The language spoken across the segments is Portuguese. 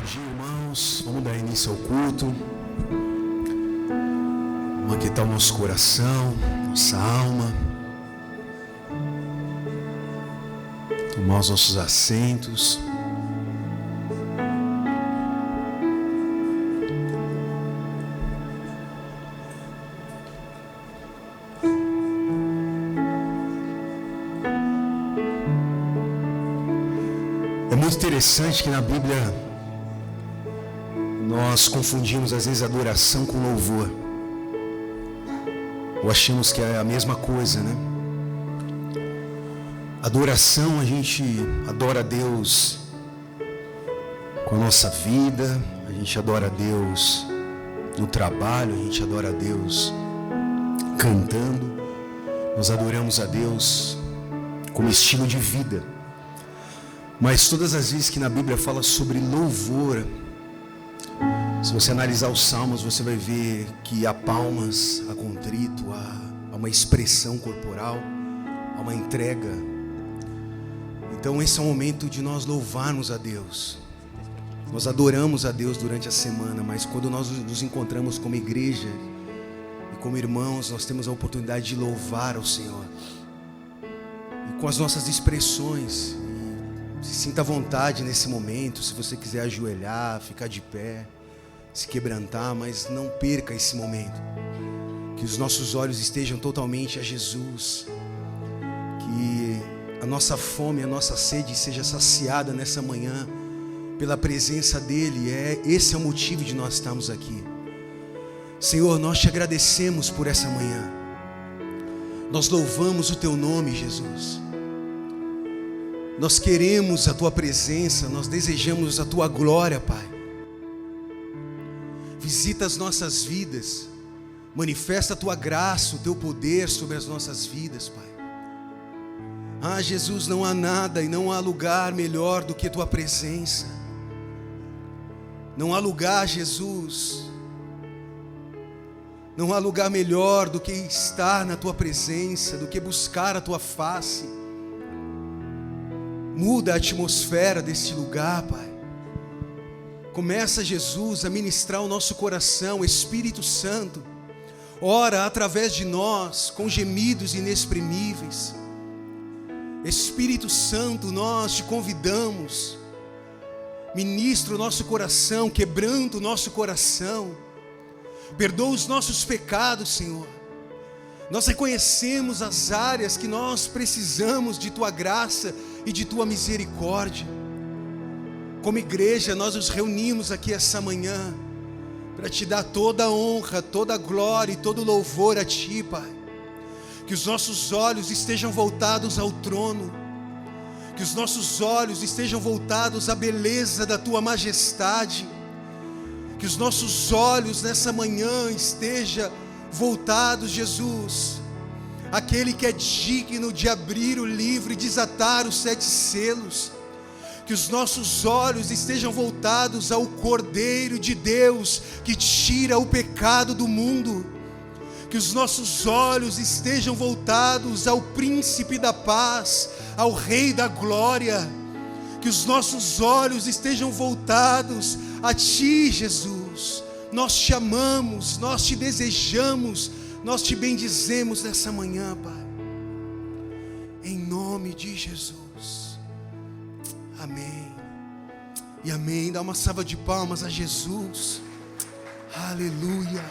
dia, irmãos. Vamos dar início ao culto. Vamos aquietar o nosso coração, nossa alma. Tomar os nossos assentos. É muito interessante que na Bíblia nós confundimos às vezes adoração com louvor. Ou achamos que é a mesma coisa, né? Adoração, a gente adora a Deus com a nossa vida, a gente adora a Deus no trabalho, a gente adora a Deus cantando, nós adoramos a Deus como estilo de vida. Mas todas as vezes que na Bíblia fala sobre louvor, se você analisar os salmos, você vai ver que há palmas, há contrito, há uma expressão corporal, há uma entrega. Então esse é o momento de nós louvarmos a Deus. Nós adoramos a Deus durante a semana, mas quando nós nos encontramos como igreja e como irmãos, nós temos a oportunidade de louvar ao Senhor. E com as nossas expressões. Se sinta à vontade nesse momento, se você quiser ajoelhar, ficar de pé, se quebrantar, mas não perca esse momento. Que os nossos olhos estejam totalmente a Jesus. Que a nossa fome, a nossa sede seja saciada nessa manhã pela presença dEle. Esse é o motivo de nós estarmos aqui. Senhor, nós te agradecemos por essa manhã. Nós louvamos o Teu nome, Jesus. Nós queremos a Tua presença, nós desejamos a Tua glória, Pai. Visita as nossas vidas, manifesta a Tua graça, o Teu poder sobre as nossas vidas, Pai. Ah, Jesus, não há nada e não há lugar melhor do que Tua presença. Não há lugar, Jesus, não há lugar melhor do que estar na Tua presença, do que buscar a Tua face. Muda a atmosfera deste lugar, Pai. Começa, Jesus, a ministrar o nosso coração. Espírito Santo, ora através de nós com gemidos inexprimíveis. Espírito Santo, nós te convidamos. Ministra o nosso coração, quebranta o nosso coração. Perdoa os nossos pecados, Senhor. Nós reconhecemos as áreas que nós precisamos de Tua graça e de Tua misericórdia. Como igreja, nós nos reunimos aqui essa manhã para Te dar toda a honra, toda a glória e todo o louvor a Ti, Pai. Que os nossos olhos estejam voltados ao trono, que os nossos olhos estejam voltados à beleza da Tua majestade, que os nossos olhos nessa manhã estejam voltados, Jesus, aquele que é digno de abrir o livro e desatar os 7 selos. Que os nossos olhos estejam voltados ao Cordeiro de Deus que tira o pecado do mundo. Que os nossos olhos estejam voltados ao Príncipe da Paz, ao Rei da Glória. Que os nossos olhos estejam voltados a Ti, Jesus. Nós Te amamos, nós Te desejamos, nós Te bendizemos nessa manhã, Pai. Em nome de Jesus. Amém. E amém. Dá uma salva de palmas a Jesus. Aleluia.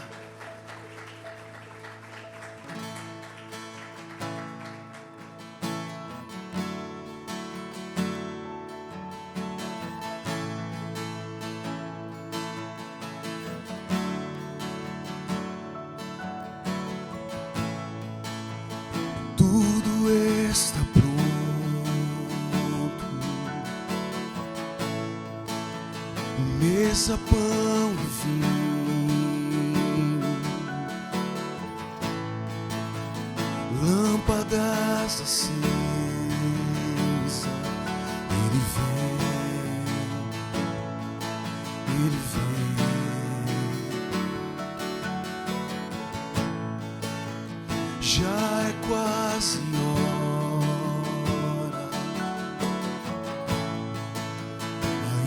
Mesa, pão e vinho, lâmpadas acesas, Ele vem, já é quase hora,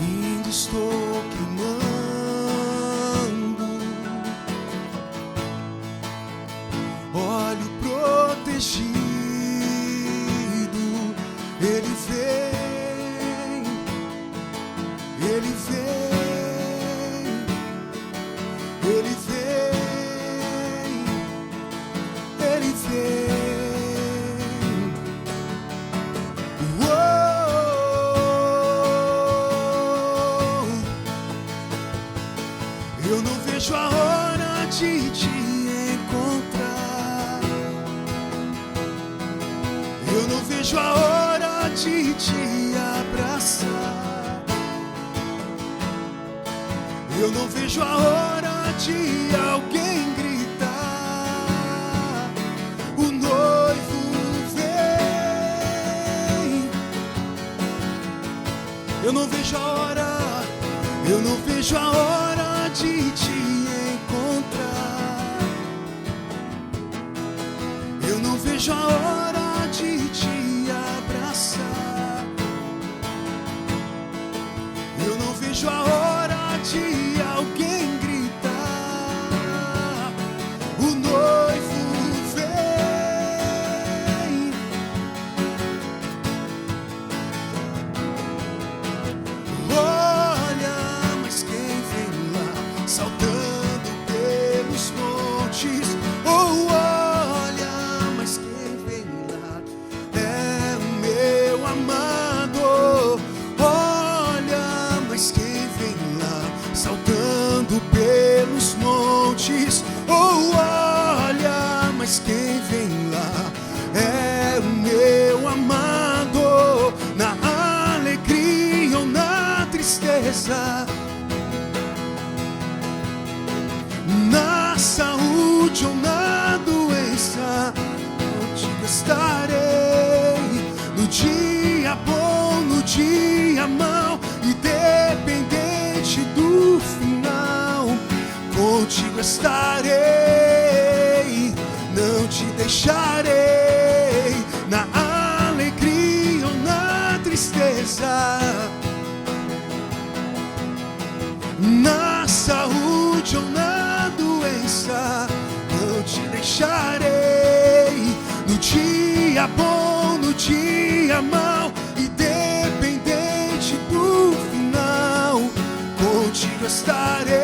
ainda estou queimando. Ele vem, Ele vem. Eu não vejo a hora de te encontrar. Eu não vejo a hora de te abraçar. Eu não vejo a hora de alguém gritar: o noivo vem. Eu não vejo a hora, eu não vejo a hora de te encontrar. Eu não vejo a hora de te abraçar. Eu não vejo a hora de alguém gritar: o noivo vem. Olha, mas quem vem lá, saltando pelos montes? Oh, olha, mas quem vem lá é o meu amado. Olha, mas quem vem lá, saltando pelos montes? Oh, olha, mas quem vem lá é o meu amado. Na alegria ou na tristeza, na saúde ou na doença, contigo estarei. No dia bom, no dia mau, independente do final, contigo estarei. Não te deixarei. Na alegria ou na tristeza, na saúde ou na doença, não te deixarei. No dia bom, no dia mau, independente do final, contigo estarei.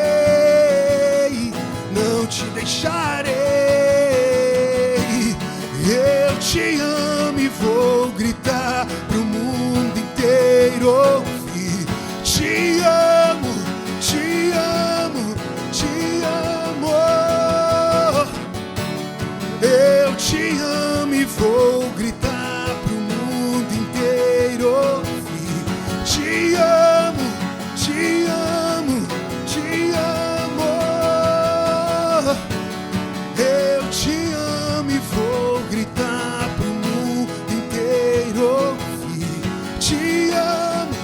Não te deixarei. Eu te amo e vou gritar pro mundo inteiro ouvir: te amo, te amo, te amo. Eu te amo e vou gritar pro mundo inteiro ouvir: te amo, te amo, te amo. Eu te amo e vou gritar pro mundo inteiro ouvir: te amo.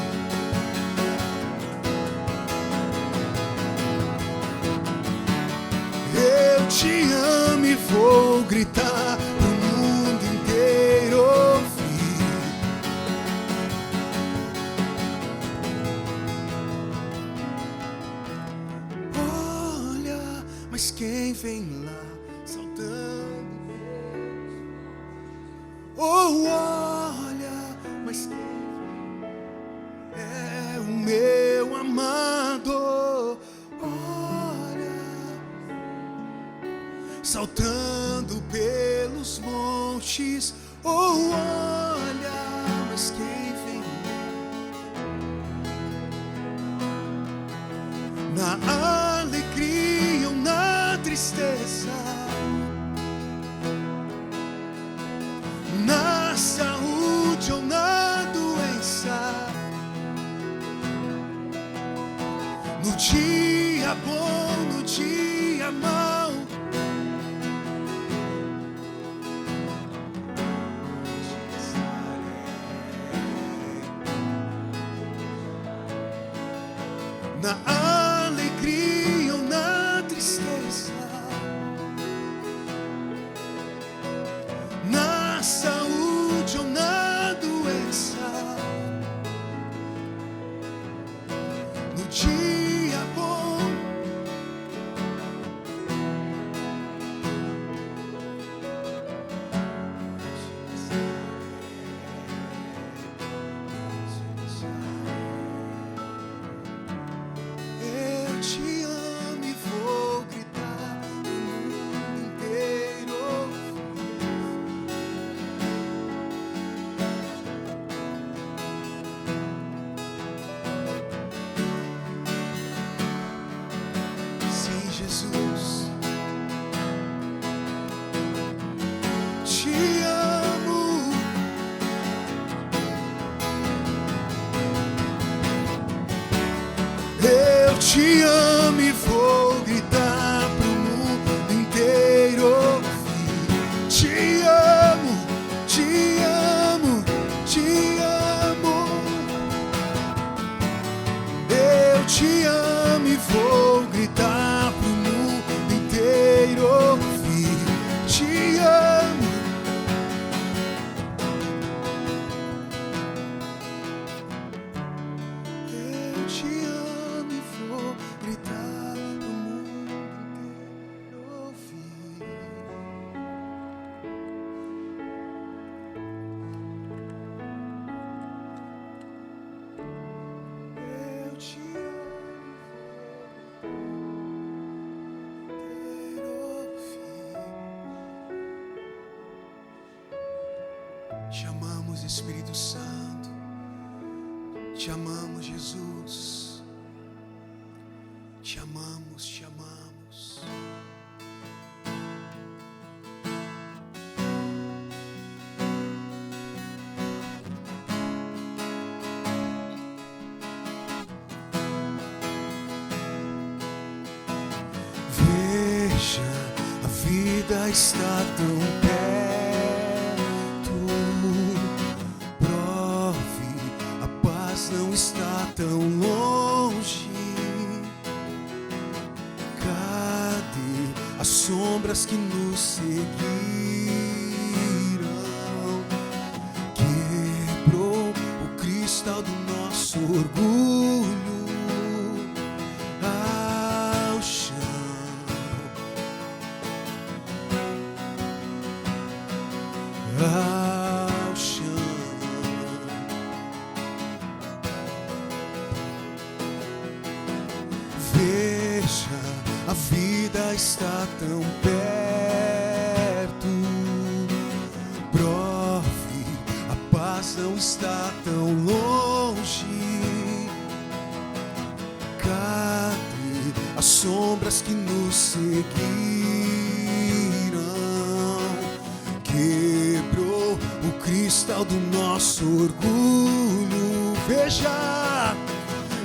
Eu te amo e vou gritar pro mundo inteiro ouvir. Olha, mas quem vem lá saltando? Oh, olha, mas quem é o meu amado? Olha, saltando pelos montes. Oh, olha, mas quem vem na alegria ou na tristeza, na saúde ou na doença, no dia bom, no dia mau, na alegria ou na tristeza, na saúde ou na doença, no dia bom, Jesus. Te amo. Eu te amo e vou gritar pro mundo inteiro ouvir. Te amo, te amo, te amo. Eu te amo e vou gritar pro mundo inteiro ouvir. Te amo. Eu te amo e vou gritar pro mundo inteiro ouvir. Eu te amo e vou inteiro ouvir. Te amamos, Espírito Santo. Te amamos, Jesus. Te amamos, te amamos. Veja, a vida está tão perto. Prove, a paz não está tão longe. Cadê as sombras que nos seguiram? Quebrou o cristal do nosso orgulho ao chão. Ao chão. Veja, a vida está tão perto. Prove, a paz não está tão longe. Cadê as sombras que nos seguiram? Quebrou o cristal do nosso orgulho. Veja,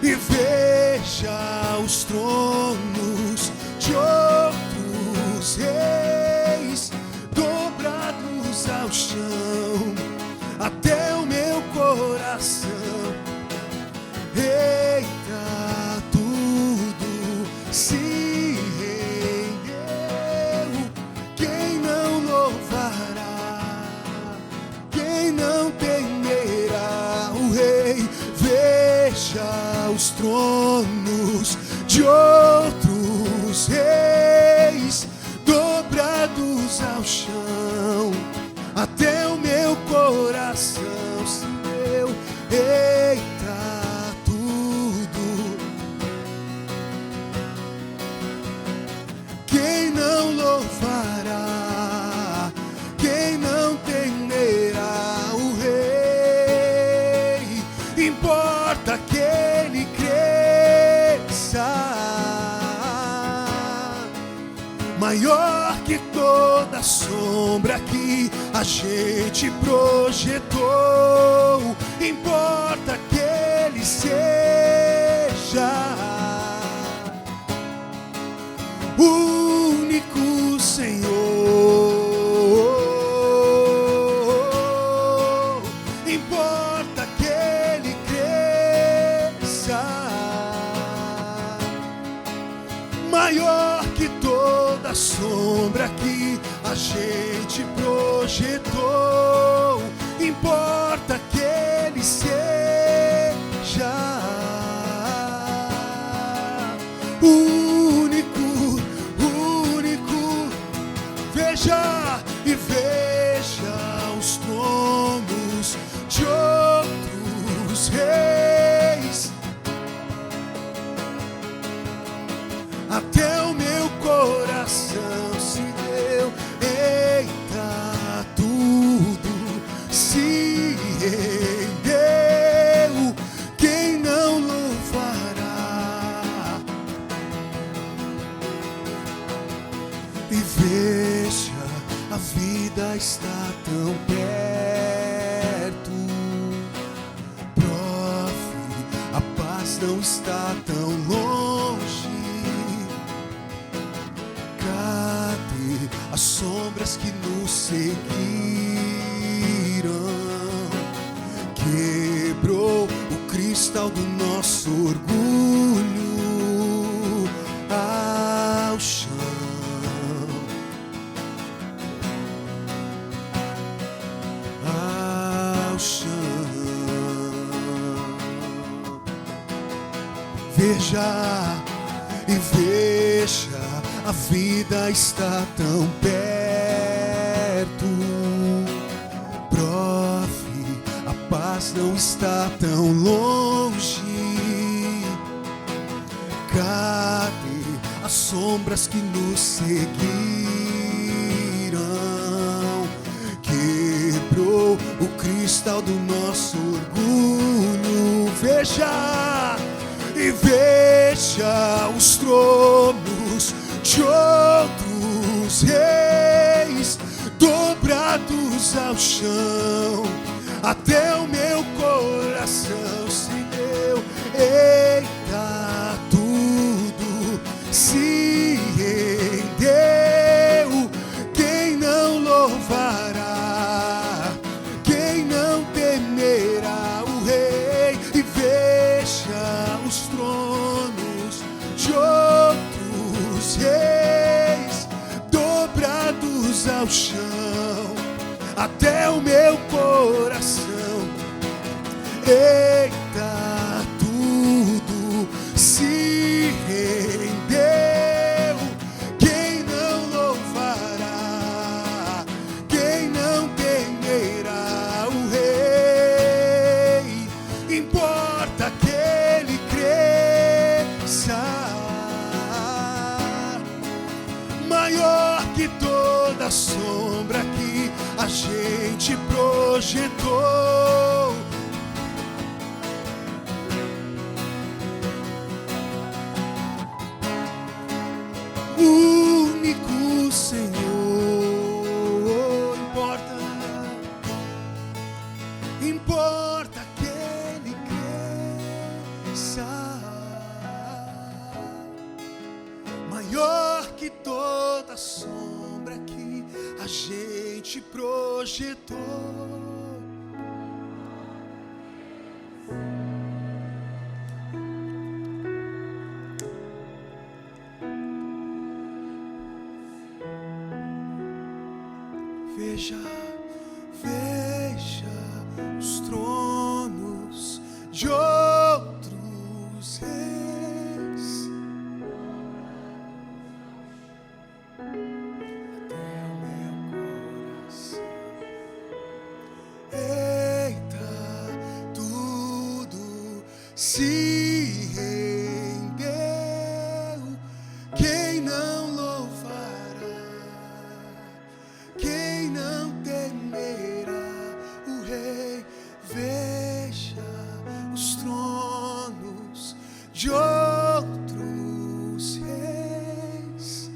e veja os tronos de outros reis dobrados ao chão, até o meu coração. Eita, tudo se rendeu. Quem não louvará, quem não temerá o Rei? Veja os tronos de outros reis dobrados ao chão, até o meu coração se deu. Eita, tudo. Quem não louvará, quem não temerá o Rei? Importa que ele cresça, maior que toda sombra que a gente projetou. Importa que ele seja o único Senhor. Importa que ele cresça, maior que toda sombra que a gente projetou. Importa que ele seja o único, o único. Veja e veja os tronos de outros reis, até o meu coração se deu. Eita, tudo se rendeu. Quem não louvará, e veja, a vida está tão perto. Prove, a paz não está tão longe. Cadê as sombras que nos seguiram? Quebrou o cristal do nosso orgulho ao chão. Ao chão. Veja e veja, a vida está tão perto. Prove, a paz não está tão longe. Cadê as sombras que nos seguiram? Quebrou o cristal do nosso orgulho. Veja e veja os tronos de outros reis dobrados ao chão. Até o meu coração se deu. Eita, tudo se rendeu. Quem não louvará? Quem não temerá o Rei? E veja os tronos de outros reis dobrados ao chão. Até o meu coração. Eita, tudo se rendeu. Quem não louvará? Quem não temerá o Rei? Importa que ele cresça, maior que toda sombra que a gente projetou. Único Senhor, importa que ele cresça, maior que toda sombra que a gente projetou. Veja, veja os tronos de outros reis. Até o meu coração. Eita, tudo se rendeu. Quem não louvará? Quem não temerá o Rei? Veja os tronos de outros reis.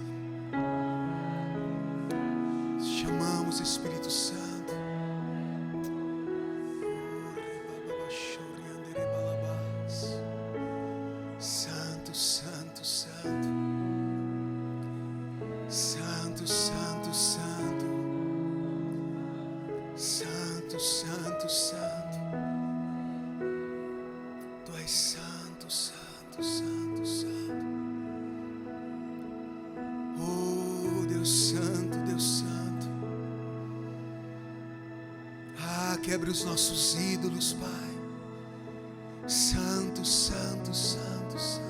Chamamos Espírito Santo. Santo, Santo, Santo. Santo, Santo, Santo. Santo, Santo, Santo. Tu és Santo, Santo, Santo, Santo. Oh, Deus Santo, Deus Santo. Ah, quebre os nossos ídolos, Pai. Santo, Santo, Santo, Santo.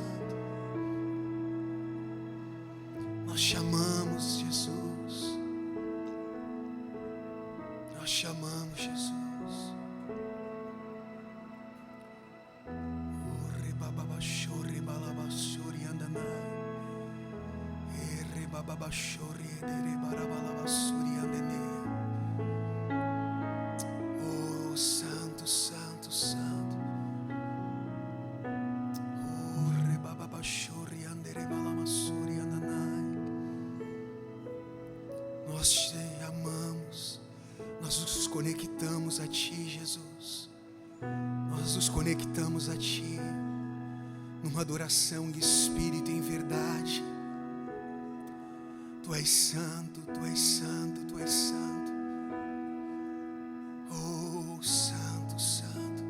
Nós chamamos Jesus. Nós chamamos Jesus. Oh, Santo, Santo, Santo. conectamos a Ti, Jesus. Nós nos conectamos a Ti numa adoração em espírito e em verdade. Tu és santo, Tu és santo, Tu és santo. Oh, santo, santo.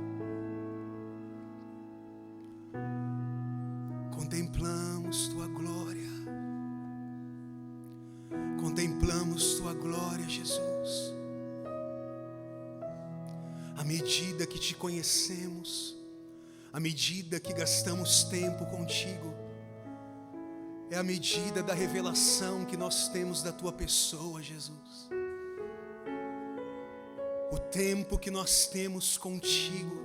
Contemplamos Tua glória. Contemplamos Tua glória, Jesus. À medida que Te conhecemos, à medida que gastamos tempo contigo, é a medida da revelação que nós temos da Tua pessoa, Jesus. O tempo que nós temos contigo,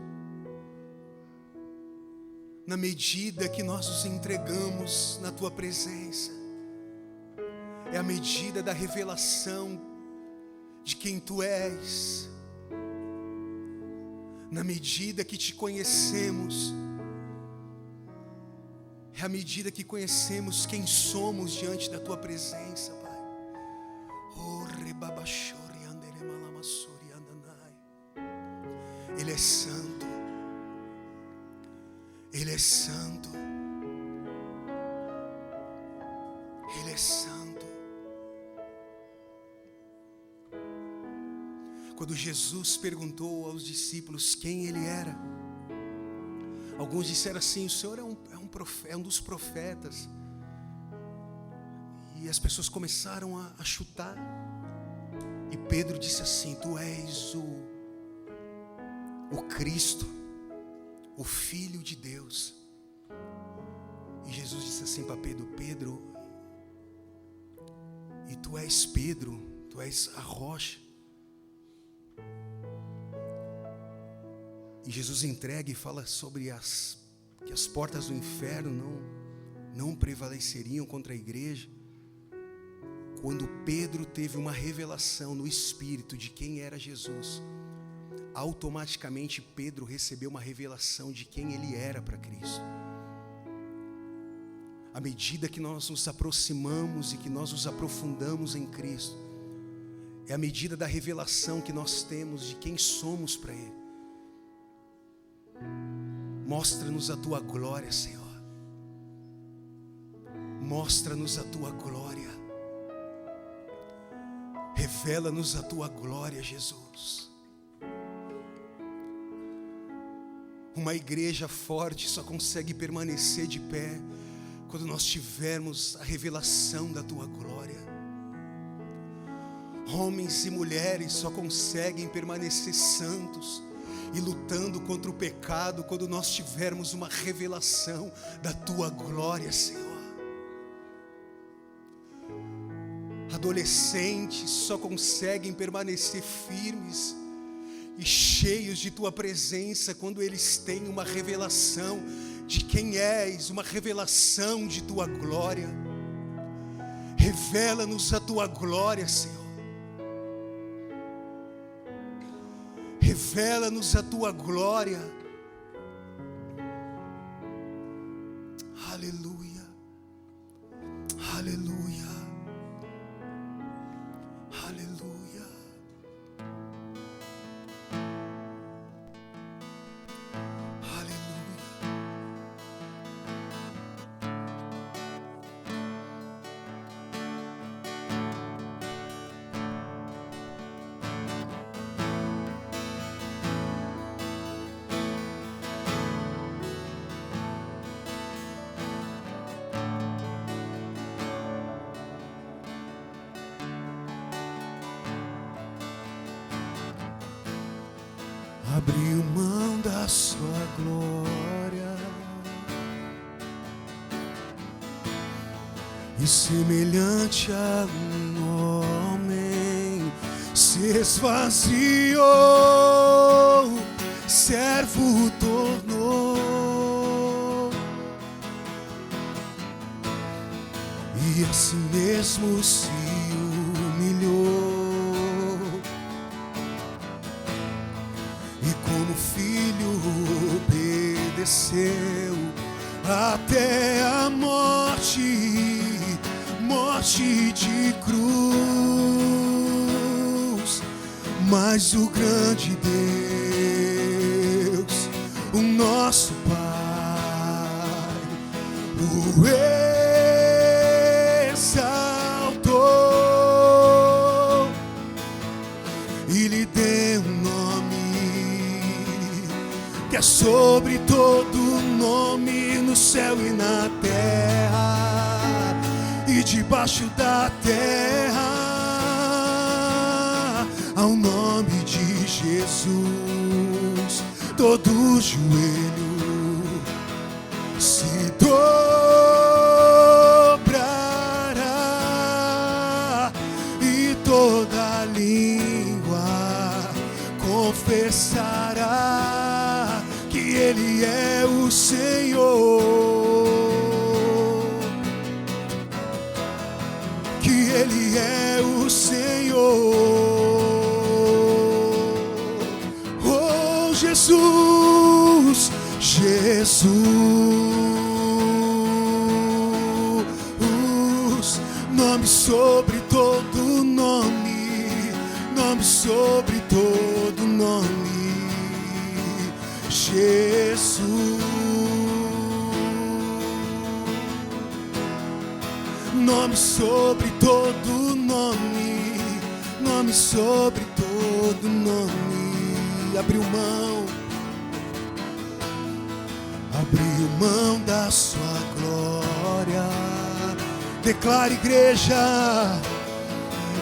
na medida que nós nos entregamos na Tua presença, é a medida da revelação de quem Tu és. Na medida que Te conhecemos, é a medida que conhecemos quem somos diante da Tua presença, Pai. Oh, rebabachori andere malamassori andanai. Ele é santo. Ele é santo. Ele é santo. Quando Jesus perguntou aos discípulos quem Ele era, alguns disseram assim: o Senhor é um dos profetas. E as pessoas começaram a chutar. E Pedro disse assim: Tu és o Cristo, o Filho de Deus. E Jesus disse assim para Pedro: Pedro, e tu és Pedro, tu és a rocha. E Jesus entrega e fala sobre que as portas do inferno não prevaleceriam contra a igreja. Quando Pedro teve uma revelação no Espírito de quem era Jesus, automaticamente Pedro recebeu uma revelação de quem ele era para Cristo. À medida que nós nos aproximamos e que nós nos aprofundamos em Cristo, é a medida da revelação que nós temos de quem somos para Ele. Mostra-nos a Tua glória, Senhor. Mostra-nos a Tua glória. Revela-nos a Tua glória, Jesus. Uma igreja forte só consegue permanecer de pé quando nós tivermos a revelação da Tua glória. Homens e mulheres só conseguem permanecer santos e lutando contra o pecado quando nós tivermos uma revelação da Tua glória, Senhor. Adolescentes só conseguem permanecer firmes e cheios de Tua presença quando eles têm uma revelação de quem és, uma revelação de Tua glória. Revela-nos a Tua glória, Senhor. Revela-nos a Tua glória. Aleluia. Aleluia. Aleluia. Aleluia. Abriu mão da sua glória e semelhante a um homem se esvaziou, servo tornou e a si mesmo se humilhou. Como filho obedeceu até a morte, morte de cruz, mas Mas o grande Deus, o nosso Pai, o exaltou e lhe deu um nome que é sobre todo nome, no céu e na terra e debaixo da terra. Ao nome de Jesus, todo joelho se dobrará e toda língua confessará que Ele é o Senhor, que Ele é o Senhor. Jesus, Jesus, nome sobre todo nome, nome sobre todo nome, Jesus, nome sobre todo nome, nome sobre todo nome. Abriu mão da sua glória. Declara, igreja,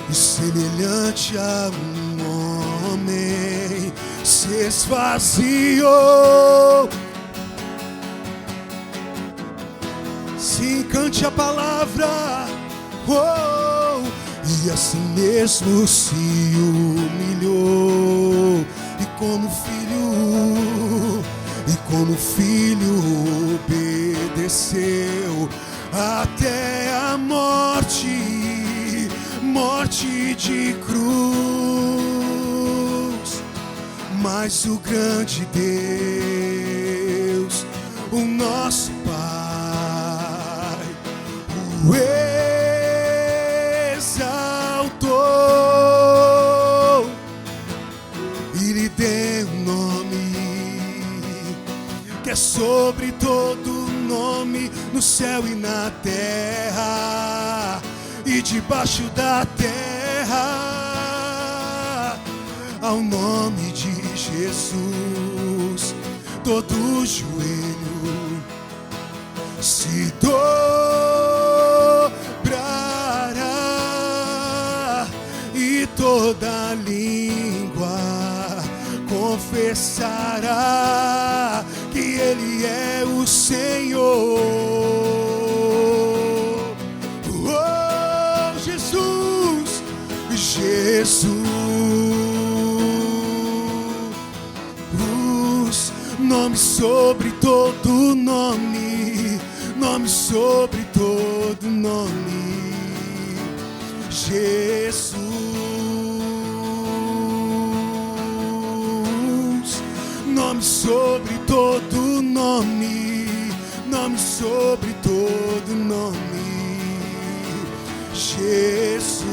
e semelhante a um homem se esvaziou. Sim, cante a palavra, oh, e assim mesmo se humilhou. E como filho obedeceu até a morte, morte de cruz. Mas o grande Deus, o nosso Pai, o exaltou e lhe deu um nome que é sobre todo nome, no céu e na terra e debaixo da terra. Ao nome de Jesus, todo joelho se dobrará e toda língua confessará que Ele é o Senhor. Oh, Jesus, Jesus, nome sobre todo nome, nome sobre todo nome, Jesus, nome sobre todo nome, nome sobre todo nome, Jesus,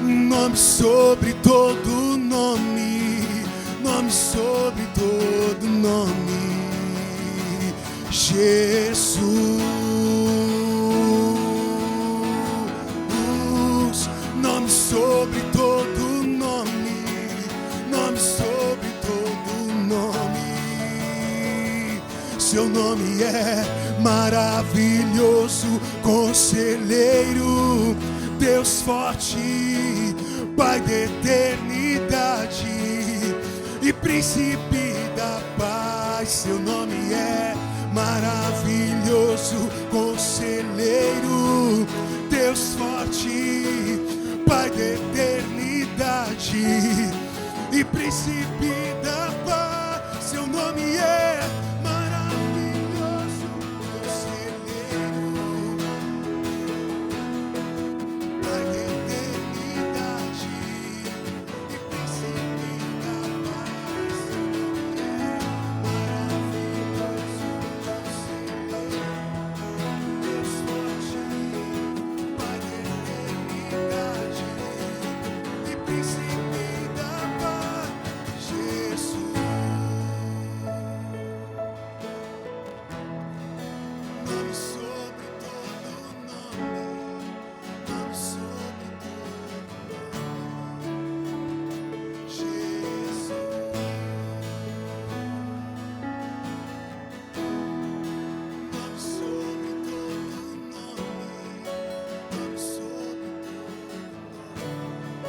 nome sobre todo nome, nome sobre todo nome, Jesus, nome sobre todo nome, nome sobre todo nome. Seu nome é maravilhoso, conselheiro, Deus forte, Pai da eternidade e príncipe da paz. Seu nome é maravilhoso, conselheiro, Deus forte, Pai da eternidade e príncipe da paz. Seu nome é maravilhoso, conselheiro, Pai da eternidade e príncipe da paz. Seu nome é maravilhoso, conselheiro, Deus forte, Pai da eternidade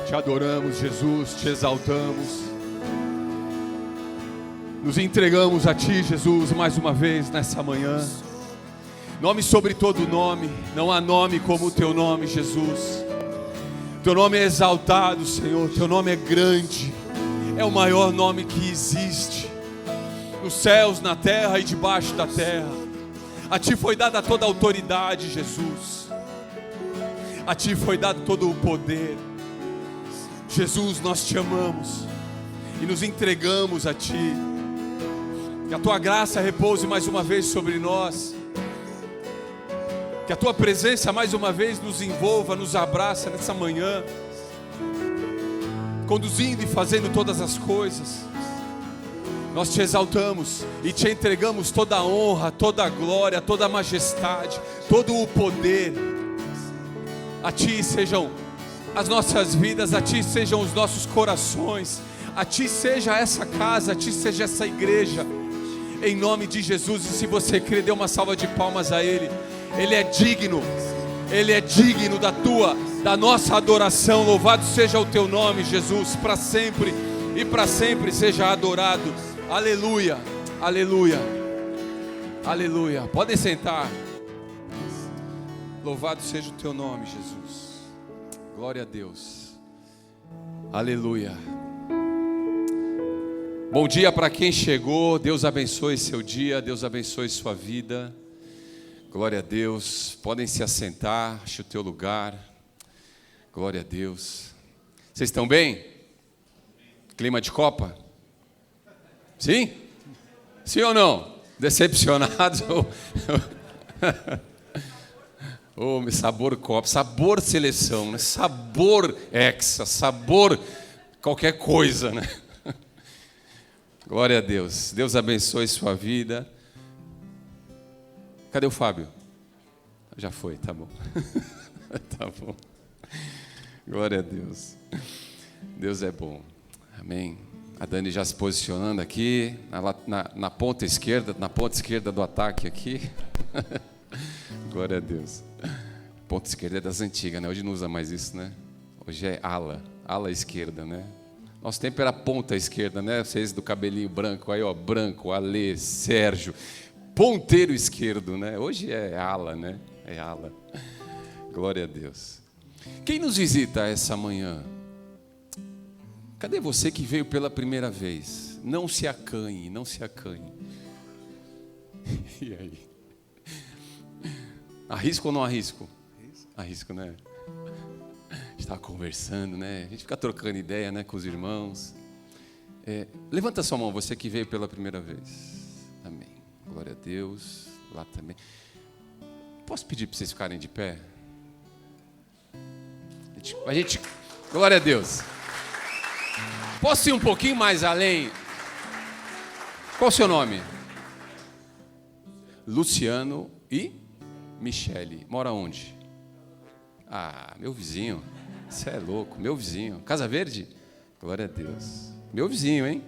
Te adoramos, Jesus, te exaltamos. Nos entregamos a Ti, Jesus, mais uma vez nessa manhã. Nome sobre todo nome, não há nome como o Teu nome, Jesus. Teu nome é exaltado, Senhor, Teu nome é grande, é o maior nome que existe, nos céus, na terra e debaixo da terra. A Ti foi dada toda a autoridade, Jesus. A Ti foi dado todo o poder. Jesus, nós Te amamos e nos entregamos a Ti. Que a Tua graça repouse mais uma vez sobre nós. Que a Tua presença mais uma vez nos envolva, nos abraça nessa manhã, conduzindo e fazendo todas as coisas. Nós Te exaltamos e Te entregamos toda a honra, toda a glória, toda a majestade, todo o poder. A Ti sejam as nossas vidas, a Ti sejam os nossos corações, a Ti seja essa casa, a Ti seja essa igreja, em nome de Jesus. E se você crê, dê uma salva de palmas a Ele. Ele é digno da nossa adoração. Louvado seja o Teu nome, Jesus, para sempre e para sempre seja adorado. Aleluia, aleluia, aleluia. Podem sentar. Louvado seja o Teu nome, Jesus. Glória a Deus. Aleluia. Bom dia para quem chegou. Deus abençoe seu dia, Deus abençoe sua vida. Glória a Deus. Podem se assentar, ache o teu lugar. Glória a Deus. Vocês estão bem? Clima de Copa? Sim? Sim ou não? Decepcionados? Oh, sabor Copa, sabor seleção, né? Sabor Hexa, sabor qualquer coisa, né? Glória a Deus. Deus abençoe sua vida. Cadê o Fábio? Já foi, tá bom. Tá bom. Glória a Deus. Deus é bom. Amém. A Dani já se posicionando aqui, na ponta esquerda do ataque aqui. Glória a Deus. Ponta esquerda é das antigas, né? Hoje não usa mais isso, né? Hoje é ala esquerda, né? Nosso tempo era ponta esquerda, né? Vocês do cabelinho branco, aí ó, branco, Alê, Sérgio, ponteiro esquerdo, né? Hoje é ala, né? É ala. Glória a Deus. Quem nos visita essa manhã? Cadê você que veio pela primeira vez? Não se acanhe, não se acanhe. E aí? Arrisco ou não arrisco? Arrisco, né? A gente estava conversando, né? A gente fica trocando ideia, né, com os irmãos. Levanta sua mão, você que veio pela primeira vez. Amém. Glória a Deus. Lá também. Posso pedir para vocês ficarem de pé? A gente... Glória a Deus. Posso ir um pouquinho mais além? Qual o seu nome? Luciano e Michele. Mora onde? Ah, meu vizinho. Você é louco, meu vizinho. Casa Verde? Glória a Deus. Meu vizinho, hein?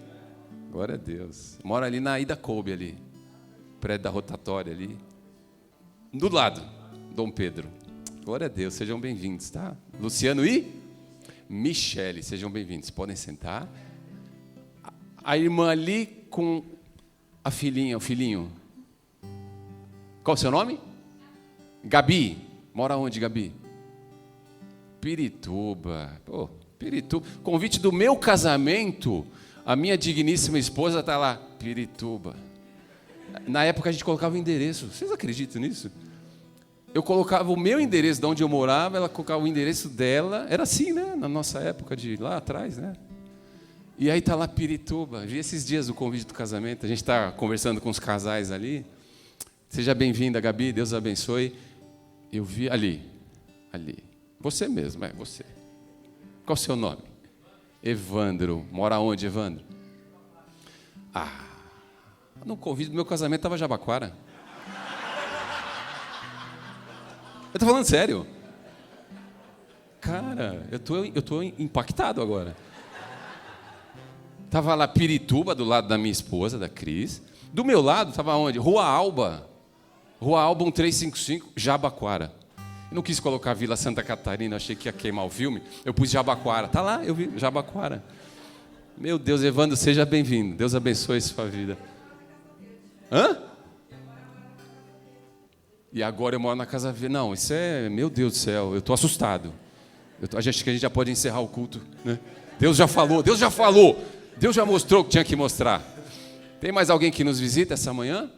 Glória a Deus. Mora ali na Ida Coube, ali. Prédio da rotatória ali. Do lado, Dom Pedro. Glória a Deus, sejam bem-vindos, tá? Luciano e Michele, sejam bem-vindos. Podem sentar. A irmã ali com a filhinha, o filhinho. Qual o seu nome? Gabi. Mora onde, Gabi? Pirituba. Oh, Pirituba. Convite do meu casamento, a minha digníssima esposa está lá. Pirituba. Na época a gente colocava o endereço. Vocês acreditam nisso? Eu colocava o meu endereço de onde eu morava, ela colocava o endereço dela. Era assim, né? Na nossa época de lá atrás, né? E aí está lá Pirituba. Vi esses dias o convite do casamento. A gente está conversando com os casais ali. Seja bem-vinda, Gabi. Deus abençoe. Eu vi ali. Você mesmo, você. Qual o seu nome? Evandro. Mora onde, Evandro? Ah, no convite do meu casamento estava Jabaquara. Eu estou falando sério. Cara, eu tô impactado agora. Estava lá Pirituba, do lado da minha esposa, da Cris. Do meu lado estava onde? Rua Alba 1355, Jabaquara. Eu não quis colocar Vila Santa Catarina, achei que ia queimar o filme. Eu pus Jabaquara. Tá lá, eu vi, Jabaquara. Meu Deus, Evandro, seja bem-vindo. Deus abençoe sua vida. Hã? E agora eu moro na Casa Verde. Não, isso é... Meu Deus do céu, eu estou assustado. Acho que a gente já pode encerrar o culto, né? Deus já falou. Deus já mostrou o que tinha que mostrar. Tem mais alguém que nos visita essa manhã?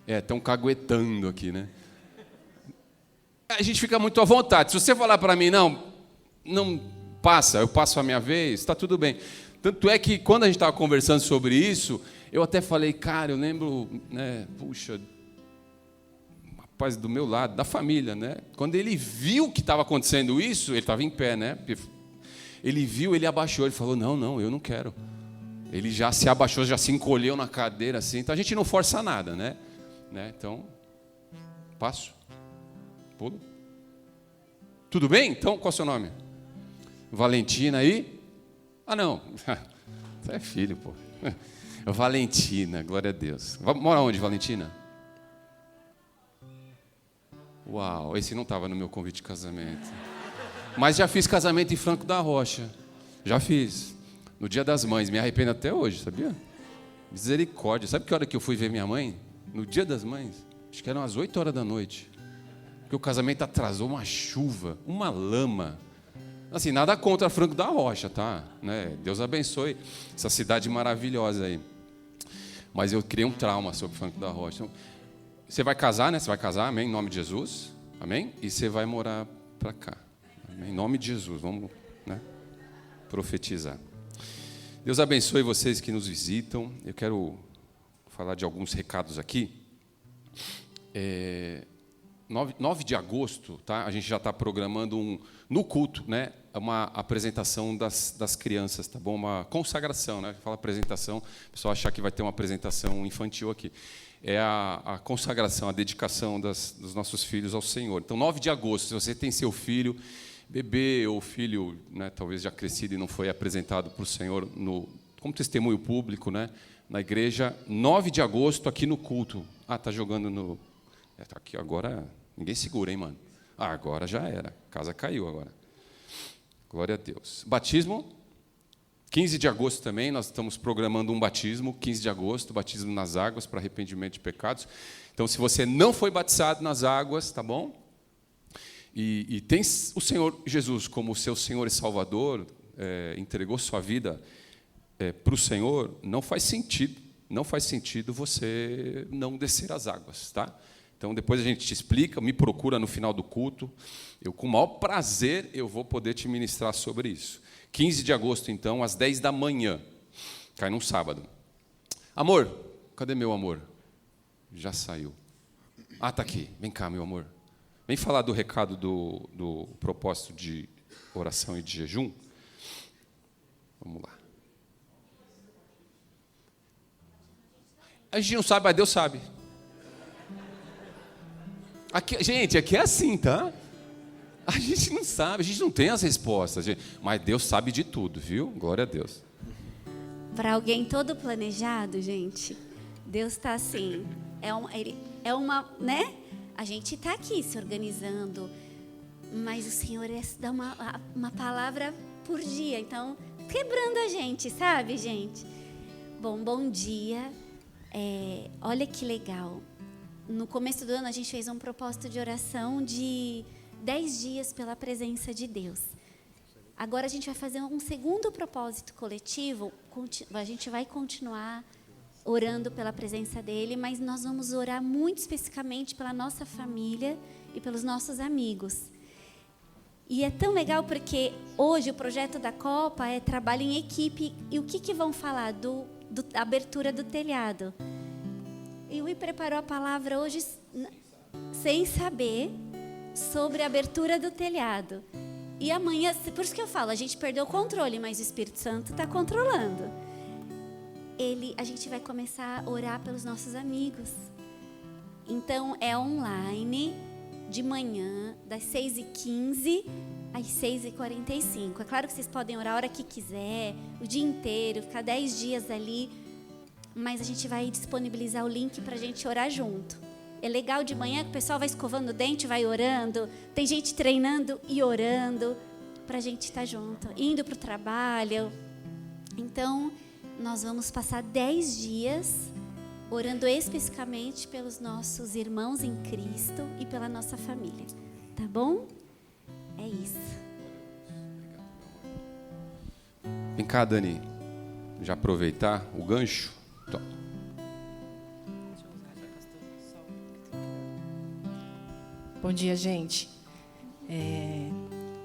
Estão caguetando aqui, né? A gente fica muito à vontade. Se você falar para mim, não passa, eu passo a minha vez, está tudo bem. Tanto é que quando a gente estava conversando sobre isso, eu até falei, cara, eu lembro, né, puxa, rapaz do meu lado, da família, né? Quando ele viu que estava acontecendo isso, ele estava em pé, né? Ele viu, ele abaixou, ele falou, não, eu não quero. Ele já se abaixou, já se encolheu na cadeira, assim. Então a gente não força nada, né? Então, passo. Pulo. Tudo bem? Então, qual é o seu nome? Valentina aí? Ah, não. Você é filho, pô. Valentina, glória a Deus. Mora onde, Valentina? Uau, esse não estava no meu convite de casamento. Mas já fiz casamento em Franco da Rocha. Já fiz. No Dia das Mães. Me arrependo até hoje, sabia? Misericórdia. Sabe que hora que eu fui ver minha mãe? No Dia das Mães. Acho que eram às 8 horas da noite. Porque o casamento atrasou, uma chuva, uma lama. Assim, nada contra Franco da Rocha, tá? Né? Deus abençoe essa cidade maravilhosa aí. Mas eu criei um trauma sobre Franco da Rocha. Então, você vai casar, né? Você vai casar, amém? Em nome de Jesus, amém? E você vai morar para cá, amém? Em nome de Jesus, vamos, né, profetizar. Deus abençoe vocês que nos visitam. Eu quero falar de alguns recados aqui. 9 de agosto, tá? A gente já está programando no culto, né? Uma apresentação das crianças, tá bom? Uma consagração, né? Fala apresentação, o pessoal achar que vai ter uma apresentação infantil aqui. É a consagração, a dedicação dos nossos filhos ao Senhor. Então, 9 de agosto, se você tem seu filho, bebê ou filho, né, talvez já crescido e não foi apresentado para o Senhor como testemunho público, né, na igreja, 9 de agosto, aqui no culto. Ah, está jogando no... Tá aqui agora, ninguém segura, hein, mano? Ah, agora já era, a casa caiu agora. Glória a Deus. Batismo, 15 de agosto também, nós estamos programando um batismo, 15 de agosto, batismo nas águas para arrependimento de pecados. Então, se você não foi batizado nas águas, tá bom? E tem o Senhor Jesus como seu Senhor e Salvador, entregou sua vida para o Senhor, não faz sentido você não descer as águas, tá? Então, depois a gente te explica, me procura no final do culto. Eu, com o maior prazer, eu vou poder te ministrar sobre isso. 15 de agosto, então, às 10 da manhã. Cai num sábado. Amor, cadê meu amor? Já saiu. Ah, está aqui. Vem cá, meu amor. Vem falar do recado do propósito de oração e de jejum. Vamos lá. A gente não sabe, mas Deus sabe. Gente, aqui é assim, tá? A gente não sabe, a gente não tem as respostas, mas Deus sabe de tudo, viu? Glória a Deus. Para alguém todo planejado, gente, Deus está assim, né? A gente está aqui se organizando, mas o Senhor dá uma palavra por dia, então, quebrando a gente, sabe, gente? Bom dia, olha que legal. No começo do ano, a gente fez um propósito de oração de 10 dias pela presença de Deus. Agora, a gente vai fazer um segundo propósito coletivo. A gente vai continuar orando pela presença dEle, mas nós vamos orar muito especificamente pela nossa família e pelos nossos amigos. E é tão legal porque hoje o projeto da Copa é trabalho em equipe. E o que vão falar? Da abertura do telhado. E o Rui preparou a palavra hoje sem saber sobre a abertura do telhado. E amanhã, por isso que eu falo, a gente perdeu o controle, mas o Espírito Santo está controlando. A gente vai começar a orar pelos nossos amigos. Então, é online, de manhã, das 6h15 às 6h45. É claro que vocês podem orar a hora que quiser, o dia inteiro, ficar 10 dias ali. Mas a gente vai disponibilizar o link para a gente orar junto. É legal de manhã que o pessoal vai escovando o dente, vai orando. Tem gente treinando e orando para a gente estar junto, indo para o trabalho. Então, nós vamos passar 10 dias orando especificamente pelos nossos irmãos em Cristo e pela nossa família. Tá bom? É isso. Vem cá, Dani, já aproveitar o gancho. Então. Bom dia, gente.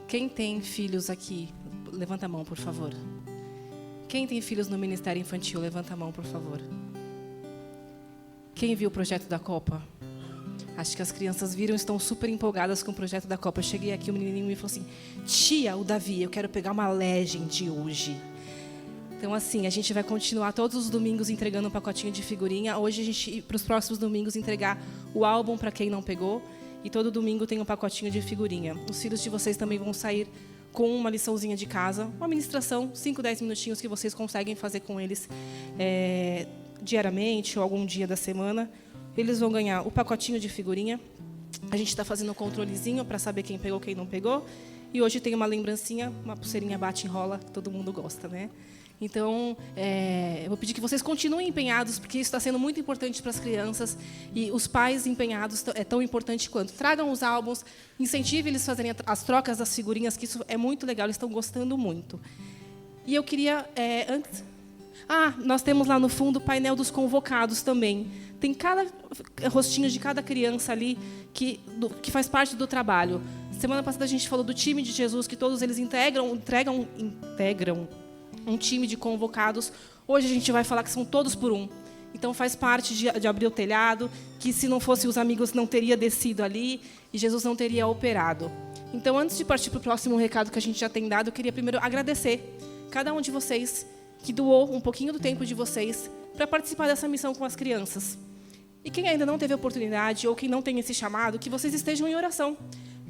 Quem tem filhos aqui, levanta a mão, por favor. Quem tem filhos no Ministério Infantil, levanta a mão, por favor. Quem viu o projeto da Copa? Acho que as crianças viram, estão super empolgadas com o projeto da Copa. Eu cheguei aqui, o menininho me falou assim: tia, o Davi, eu quero pegar uma Legend hoje. Então, assim, a gente vai continuar todos os domingos entregando um pacotinho de figurinha. Hoje, a gente, para os próximos domingos, entregar o álbum para quem não pegou. E todo domingo tem um pacotinho de figurinha. Os filhos de vocês também vão sair com uma liçãozinha de casa, uma ministração, 5, 10 minutinhos que vocês conseguem fazer com eles diariamente ou algum dia da semana. Eles vão ganhar o pacotinho de figurinha. A gente está fazendo um controlezinho para saber quem pegou, quem não pegou. E hoje tem uma lembrancinha, uma pulseirinha bate-enrola, que todo mundo gosta, né? Então, eu vou pedir que vocês continuem empenhados, porque isso está sendo muito importante para as crianças. E os pais empenhados é tão importante quanto. Tragam os álbuns, incentive eles a fazerem as trocas das figurinhas, que isso é muito legal, eles estão gostando muito. E eu queria, antes... nós temos lá no fundo o painel dos convocados também. Tem cada rostinho de cada criança ali que faz parte do trabalho. Semana passada a gente falou do time de Jesus, que todos eles integram um time de convocados. Hoje a gente vai falar que são todos por um. Então faz parte de abrir o telhado, que se não fosse os amigos não teria descido ali e Jesus não teria operado. Então, antes de partir para o próximo recado que a gente já tem dado, eu queria primeiro agradecer cada um de vocês que doou um pouquinho do tempo de vocês para participar dessa missão com as crianças. E quem ainda não teve oportunidade ou quem não tem esse chamado, que vocês estejam em oração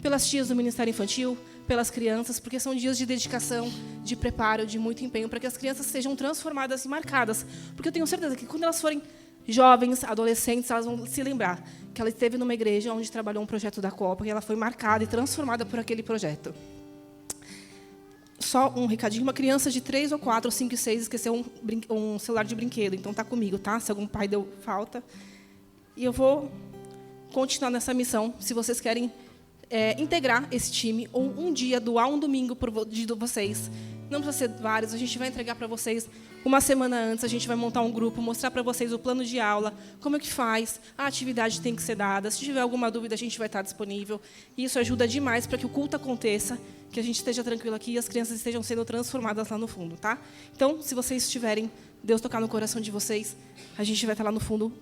pelas tias do Ministério Infantil, pelas crianças, porque são dias de dedicação, de preparo, de muito empenho, para que as crianças sejam transformadas e marcadas. Porque eu tenho certeza que quando elas forem jovens, adolescentes, elas vão se lembrar que ela esteve numa igreja onde trabalhou um projeto da Copa e ela foi marcada e transformada por aquele projeto. Só um recadinho: uma criança de 3 ou 4, ou 5 e 6 esqueceu um celular de brinquedo, então está comigo, tá? Se algum pai deu falta. E eu vou continuar nessa missão, se vocês querem integrar esse time, ou um dia, doar um domingo de vocês. Não precisa ser vários, a gente vai entregar para vocês uma semana antes, a gente vai montar um grupo, mostrar para vocês o plano de aula, como é que faz, a atividade tem que ser dada, se tiver alguma dúvida a gente vai estar disponível. E isso ajuda demais para que o culto aconteça, que a gente esteja tranquilo aqui e as crianças estejam sendo transformadas lá no fundo, tá? Então, se vocês tiverem Deus tocar no coração de vocês, a gente vai estar lá no fundo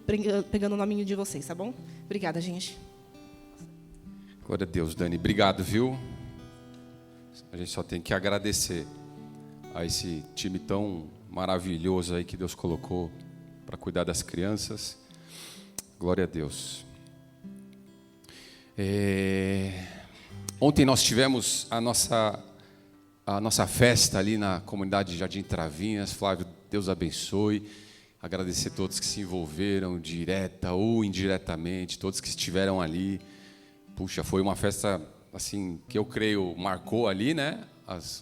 pegando o nominho de vocês, tá bom? Obrigada, gente. Glória a Deus, Dani. Obrigado, viu? A gente só tem que agradecer a esse time tão maravilhoso aí que Deus colocou para cuidar das crianças. Glória a Deus. Ontem nós tivemos a nossa festa ali na comunidade Jardim Travinhas. Flávio, Deus abençoe. Agradecer a todos que se envolveram, direta ou indiretamente, todos que estiveram ali. Puxa, foi uma festa assim que eu creio marcou ali, né?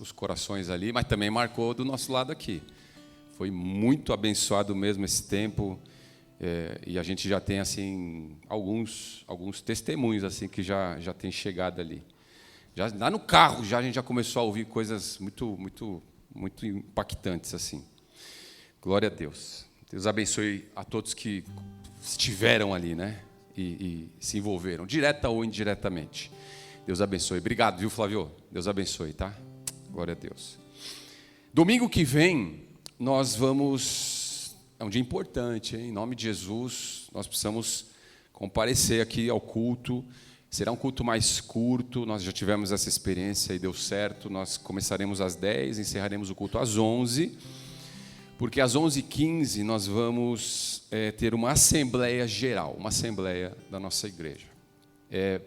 Os corações ali, mas também marcou do nosso lado aqui. Foi muito abençoado mesmo esse tempo, e a gente já tem assim alguns testemunhos assim que já tem chegado ali. Já lá no carro a gente já começou a ouvir coisas muito impactantes assim. Glória a Deus. Deus abençoe a todos que estiveram ali, né? E se envolveram, direta ou indiretamente. Deus abençoe. Obrigado, viu, Flávio? Deus abençoe, tá? Glória a Deus. Domingo que vem, nós vamos... É um dia importante, hein? Em nome de Jesus, nós precisamos comparecer aqui ao culto. Será um culto mais curto, nós já tivemos essa experiência e deu certo. Nós começaremos às 10, encerraremos o culto às 11, porque às 11h15 nós vamos ter uma assembleia geral, uma assembleia da nossa igreja.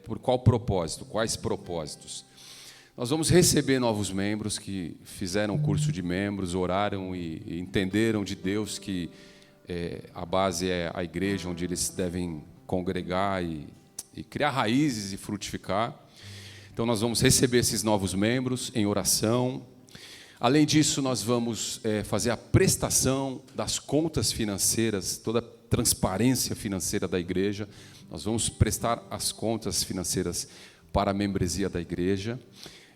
Por qual propósito? Quais propósitos? Nós vamos receber novos membros que fizeram o curso de membros, oraram e entenderam de Deus que a base é a igreja onde eles devem congregar e criar raízes e frutificar. Então, nós vamos receber esses novos membros em oração. Além disso, nós vamos fazer a prestação das contas financeiras, toda a transparência financeira da igreja. Nós vamos prestar as contas financeiras para a membresia da igreja.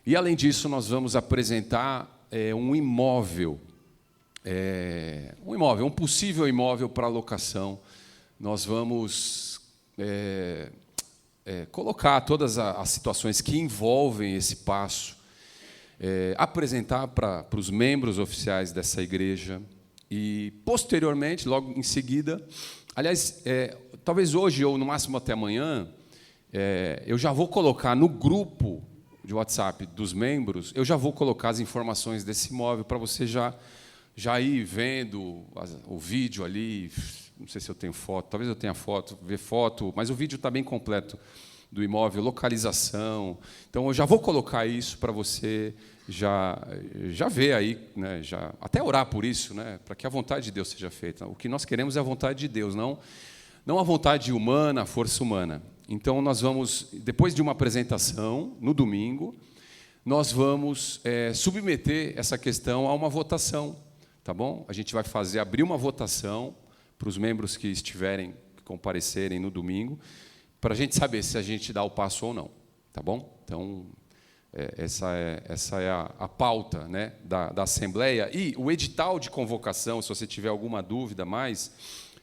E, além disso, nós vamos apresentar um imóvel, um possível imóvel para locação. Nós vamos colocar todas as situações que envolvem esse passo, apresentar para os membros oficiais dessa igreja e, posteriormente, logo em seguida, aliás, talvez hoje ou no máximo até amanhã, eu já vou colocar no grupo de WhatsApp dos membros, eu já vou colocar as informações desse imóvel para você já ir vendo o vídeo ali. Não sei se eu tenho foto, talvez eu tenha foto, ver foto, mas o vídeo está bem completo do imóvel, localização. Então, eu já vou colocar isso para você já ver aí, né, até orar por isso, né, para que a vontade de Deus seja feita. O que nós queremos é a vontade de Deus, não a vontade humana, a força humana. Então, nós vamos, depois de uma apresentação, no domingo, nós vamos submeter essa questão a uma votação, tá bom? A gente vai abrir uma votação para os membros que comparecerem no domingo, para a gente saber se a gente dá o passo ou não, tá bom? Então, essa é a pauta, né, da Assembleia. E o edital de convocação, se você tiver alguma dúvida mais,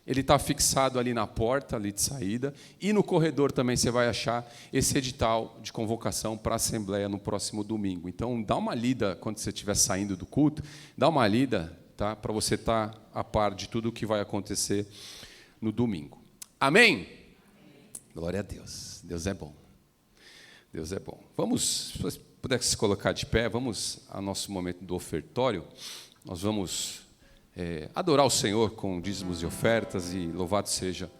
ele está fixado ali na porta ali de saída, e no corredor também você vai achar esse edital de convocação para a Assembleia no próximo domingo. Então, dá uma lida quando você estiver saindo do culto, dá uma lida, tá, para você estar a par de tudo o que vai acontecer no domingo. Amém? Glória a Deus. Deus é bom. Deus é bom. Vamos, se você puder se colocar de pé, vamos ao nosso momento do ofertório. Nós vamos adorar o Senhor com dízimos e ofertas, e louvado seja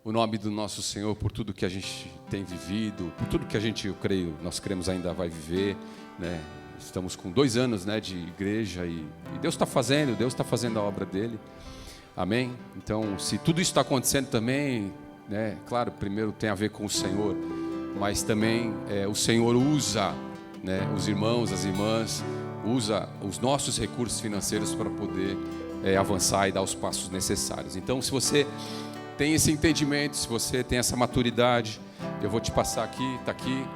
o nome do nosso Senhor por tudo que a gente tem vivido, por tudo que a gente, nós cremos ainda vai viver, né? Estamos com 2 anos, né, de igreja, e Deus está fazendo a obra dele. Amém? Então, se tudo isso está acontecendo também, né, claro, primeiro tem a ver com o Senhor, mas também o Senhor usa, né, os irmãos, as irmãs, usa os nossos recursos financeiros para poder avançar e dar os passos necessários. Então, se você tem esse entendimento, se você tem essa maturidade, eu vou te passar aqui, está aqui,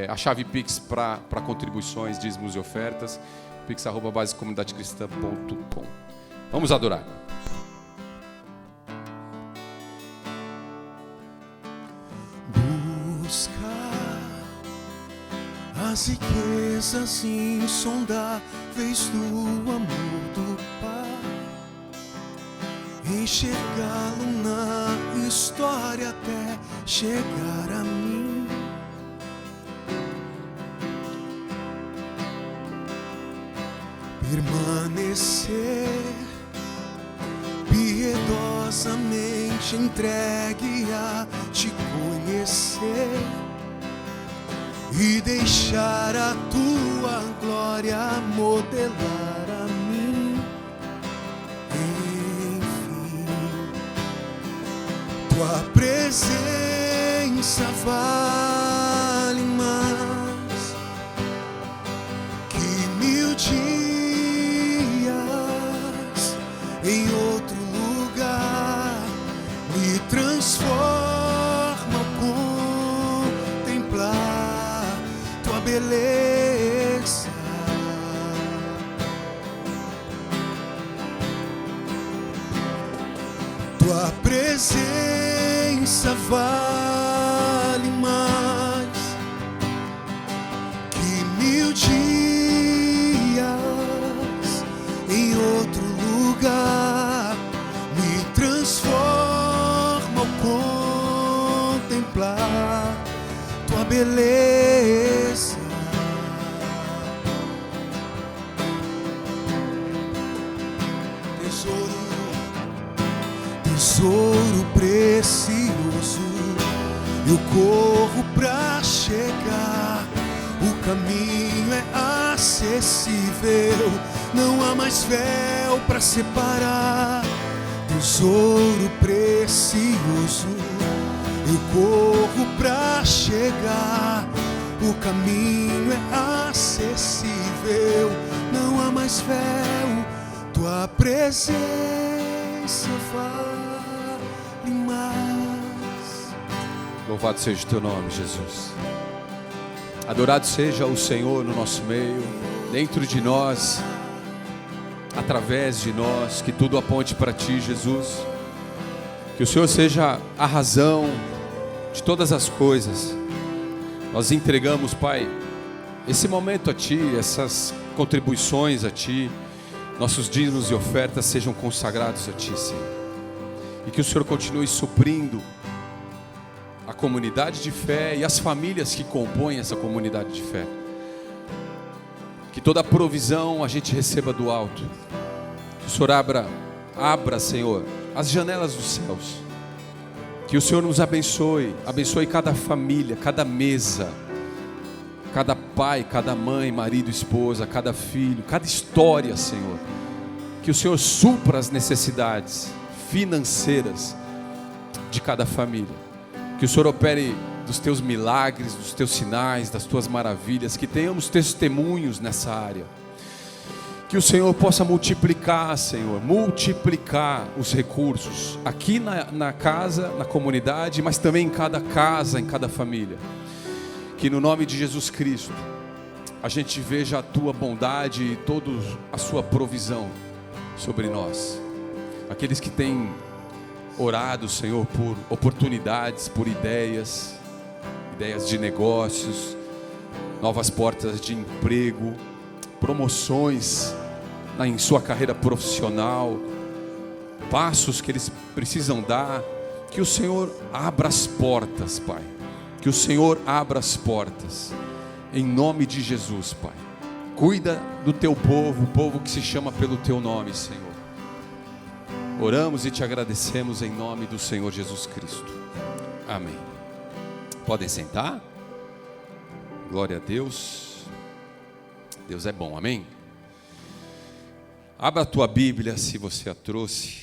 a chave Pix para contribuições, dízimos e ofertas, pix@basecomunidadecristã.com. Vamos adorar. As riquezas insondáveis do amor do Pai, enxergá-lo na história até chegar a mim. Permanecer piedosamente entregue a te conhecer e deixar a tua glória modelar a mim. Enfim, tua presença vale mais que 1000 dias em outro lugar. Me transforma ao contemplar tua beleza. Tua presença vale mais que 1000 dias em outro lugar. Me transforma ao contemplar tua beleza. Tesouro precioso, eu corro pra chegar. O caminho é acessível, não há mais véu pra separar. Tesouro precioso, chegar. O caminho é acessível, não há mais véu. Tua presença vale mais. Louvado seja o teu nome, Jesus. Adorado seja o Senhor no nosso meio, dentro de nós, através de nós, que tudo aponte para ti, Jesus. Que o Senhor seja a razão de todas as coisas. Nós entregamos, Pai, esse momento a ti, essas contribuições a ti. Nossos dízimos e ofertas sejam consagrados a ti, Senhor. E que o Senhor continue suprindo a comunidade de fé e as famílias que compõem essa comunidade de fé. Que toda a provisão a gente receba do alto. Que o Senhor abra, Senhor, as janelas dos céus. Que o Senhor nos abençoe cada família, cada mesa, cada pai, cada mãe, marido, esposa, cada filho, cada história, Senhor. Que o Senhor supra as necessidades financeiras de cada família. Que o Senhor opere dos teus milagres, dos teus sinais, das tuas maravilhas. Que tenhamos testemunhos nessa área. Que o Senhor possa multiplicar, Senhor, multiplicar os recursos aqui na casa, na comunidade, mas também em cada casa, em cada família. Que no nome de Jesus Cristo a gente veja a tua bondade e toda a sua provisão sobre nós. Aqueles que têm orado, Senhor, por oportunidades, por ideias de negócios, novas portas de emprego, promoções em sua carreira profissional, passos que eles precisam dar. Que o Senhor abra as portas, Pai. Que o Senhor abra as portas, em nome de Jesus, Pai. Cuida do teu povo, o povo que se chama pelo teu nome, Senhor. Oramos e te agradecemos em nome do Senhor Jesus Cristo. Amém. Podem sentar. Glória a Deus. Deus é bom, amém? Abra a tua Bíblia, se você a trouxe,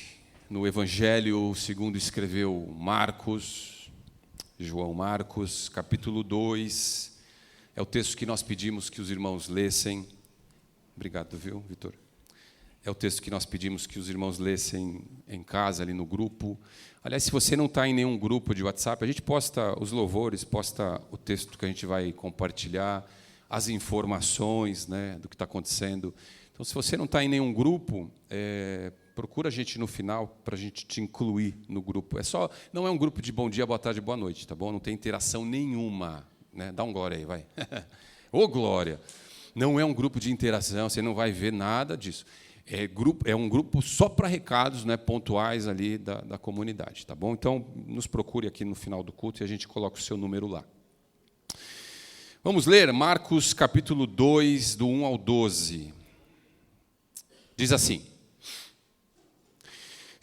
no Evangelho segundo escreveu João Marcos, capítulo 2, é o texto que nós pedimos que os irmãos lessem. Obrigado, viu, Vitor? É o texto que nós pedimos que os irmãos lessem em casa, ali no grupo. Aliás, se você não está em nenhum grupo de WhatsApp, a gente posta os louvores, posta o texto que a gente vai compartilhar, as informações, né, do que está acontecendo. Então, se você não está em nenhum grupo, procura a gente no final para a gente te incluir no grupo. Não é um grupo de bom dia, boa tarde, boa noite, tá bom? Não tem interação nenhuma, né? Dá um glória aí, vai. Ô, glória! Não é um grupo de interação, você não vai ver nada disso. É um grupo só para recados, né, pontuais ali da comunidade, tá bom? Então, nos procure aqui no final do culto e a gente coloca o seu número lá. Vamos ler Marcos capítulo 2, do 1 ao 12. Diz assim: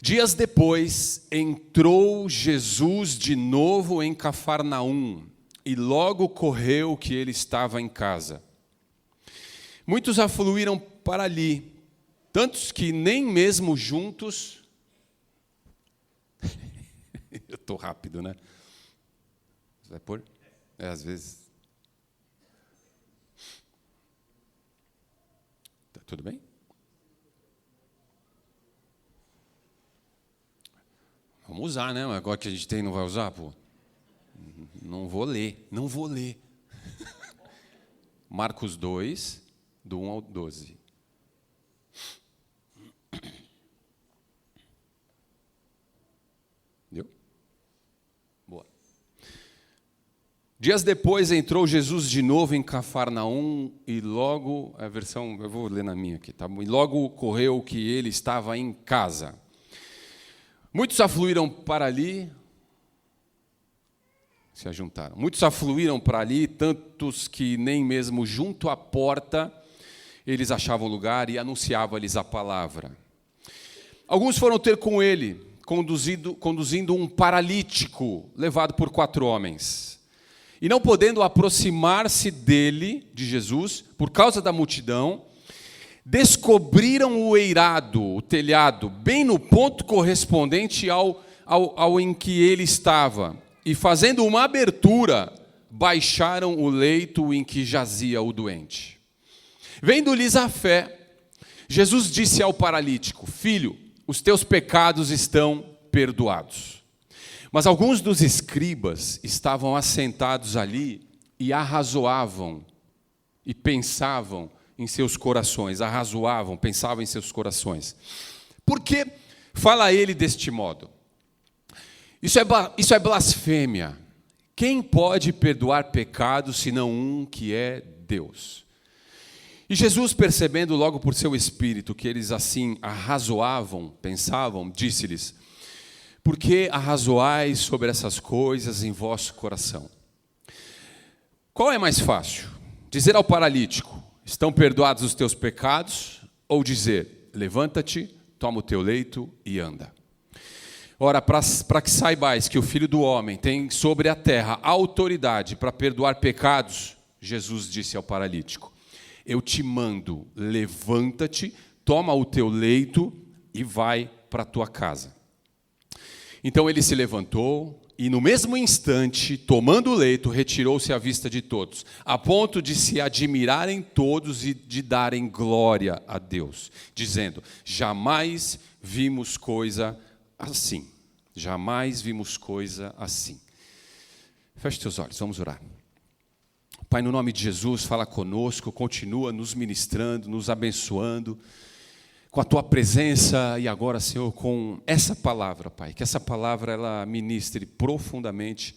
Dias depois, entrou Jesus de novo em Cafarnaum, e logo correu que ele estava em casa. Muitos afluíram para ali, tantos que nem mesmo juntos... Eu estou rápido, né? Você vai pôr? Às vezes... Tudo bem? Vamos usar, né? Agora que a gente tem, não vai usar, pô? Não vou ler. Marcos 2, do 1 ao 12. Deu? Boa. Dias depois entrou Jesus de novo em Cafarnaum e logo, a versão, eu vou ler na minha aqui, tá bom? E logo ocorreu que ele estava em casa. Muitos afluíram para ali, se ajuntaram. Muitos afluíram para ali, tantos que nem mesmo junto à porta eles achavam lugar e anunciavam-lhes a palavra. Alguns foram ter com ele, conduzindo um paralítico, levado por 4 homens. E não podendo aproximar-se dele, de Jesus, por causa da multidão, descobriram o eirado, o telhado, bem no ponto correspondente ao em que ele estava. E fazendo uma abertura, baixaram o leito em que jazia o doente. Vendo-lhes a fé, Jesus disse ao paralítico: filho, os teus pecados estão perdoados. Mas alguns dos escribas estavam assentados ali e arrazoavam e pensavam em seus corações. Pensavam em seus corações. Por que fala ele deste modo? Isso é blasfêmia. Quem pode perdoar pecados senão um que é Deus? E Jesus, percebendo logo por seu espírito que eles assim arrazoavam, pensavam, disse-lhes: por que arrazoais sobre essas coisas em vosso coração? Qual é mais fácil? Dizer ao paralítico: estão perdoados os teus pecados? Ou dizer: levanta-te, toma o teu leito e anda? Ora, para que saibais que o Filho do Homem tem sobre a terra autoridade para perdoar pecados, Jesus disse ao paralítico: eu te mando, levanta-te, toma o teu leito e vai para a tua casa. Então ele se levantou e, no mesmo instante, tomando o leito, retirou-se à vista de todos, a ponto de se admirarem todos e de darem glória a Deus, dizendo: jamais vimos coisa assim. Jamais vimos coisa assim. Feche teus olhos, vamos orar. Pai, no nome de Jesus, fala conosco, continua nos ministrando, nos abençoando, com a Tua presença e agora, Senhor, com essa palavra, Pai, que essa palavra ela ministre profundamente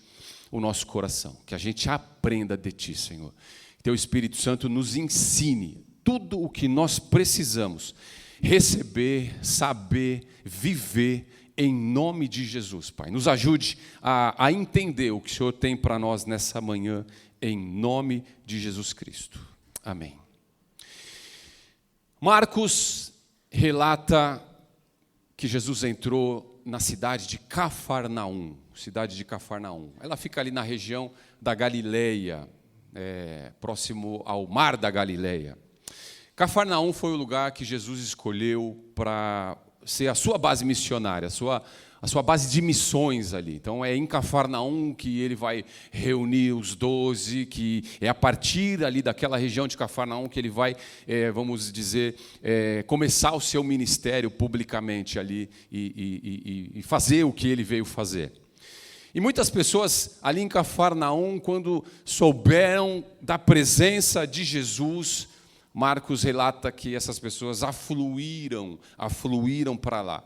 o nosso coração, que a gente aprenda de Ti, Senhor. Que Teu Espírito Santo nos ensine tudo o que nós precisamos receber, saber, viver, em nome de Jesus, Pai. Nos ajude a entender o que o Senhor tem para nós nessa manhã, em nome de Jesus Cristo. Amém. Marcos relata que Jesus entrou na cidade de Cafarnaum. Ela fica ali na região da Galileia, próximo ao mar da Galileia. Cafarnaum foi o lugar que Jesus escolheu para ser a sua base missionária, a sua base de missões ali. Então é em Cafarnaum que ele vai reunir os 12, que é a partir ali daquela região de Cafarnaum que ele vai, vamos dizer, começar o seu ministério publicamente ali e fazer o que ele veio fazer. E muitas pessoas ali em Cafarnaum, quando souberam da presença de Jesus, Marcos relata que essas pessoas afluíram para lá.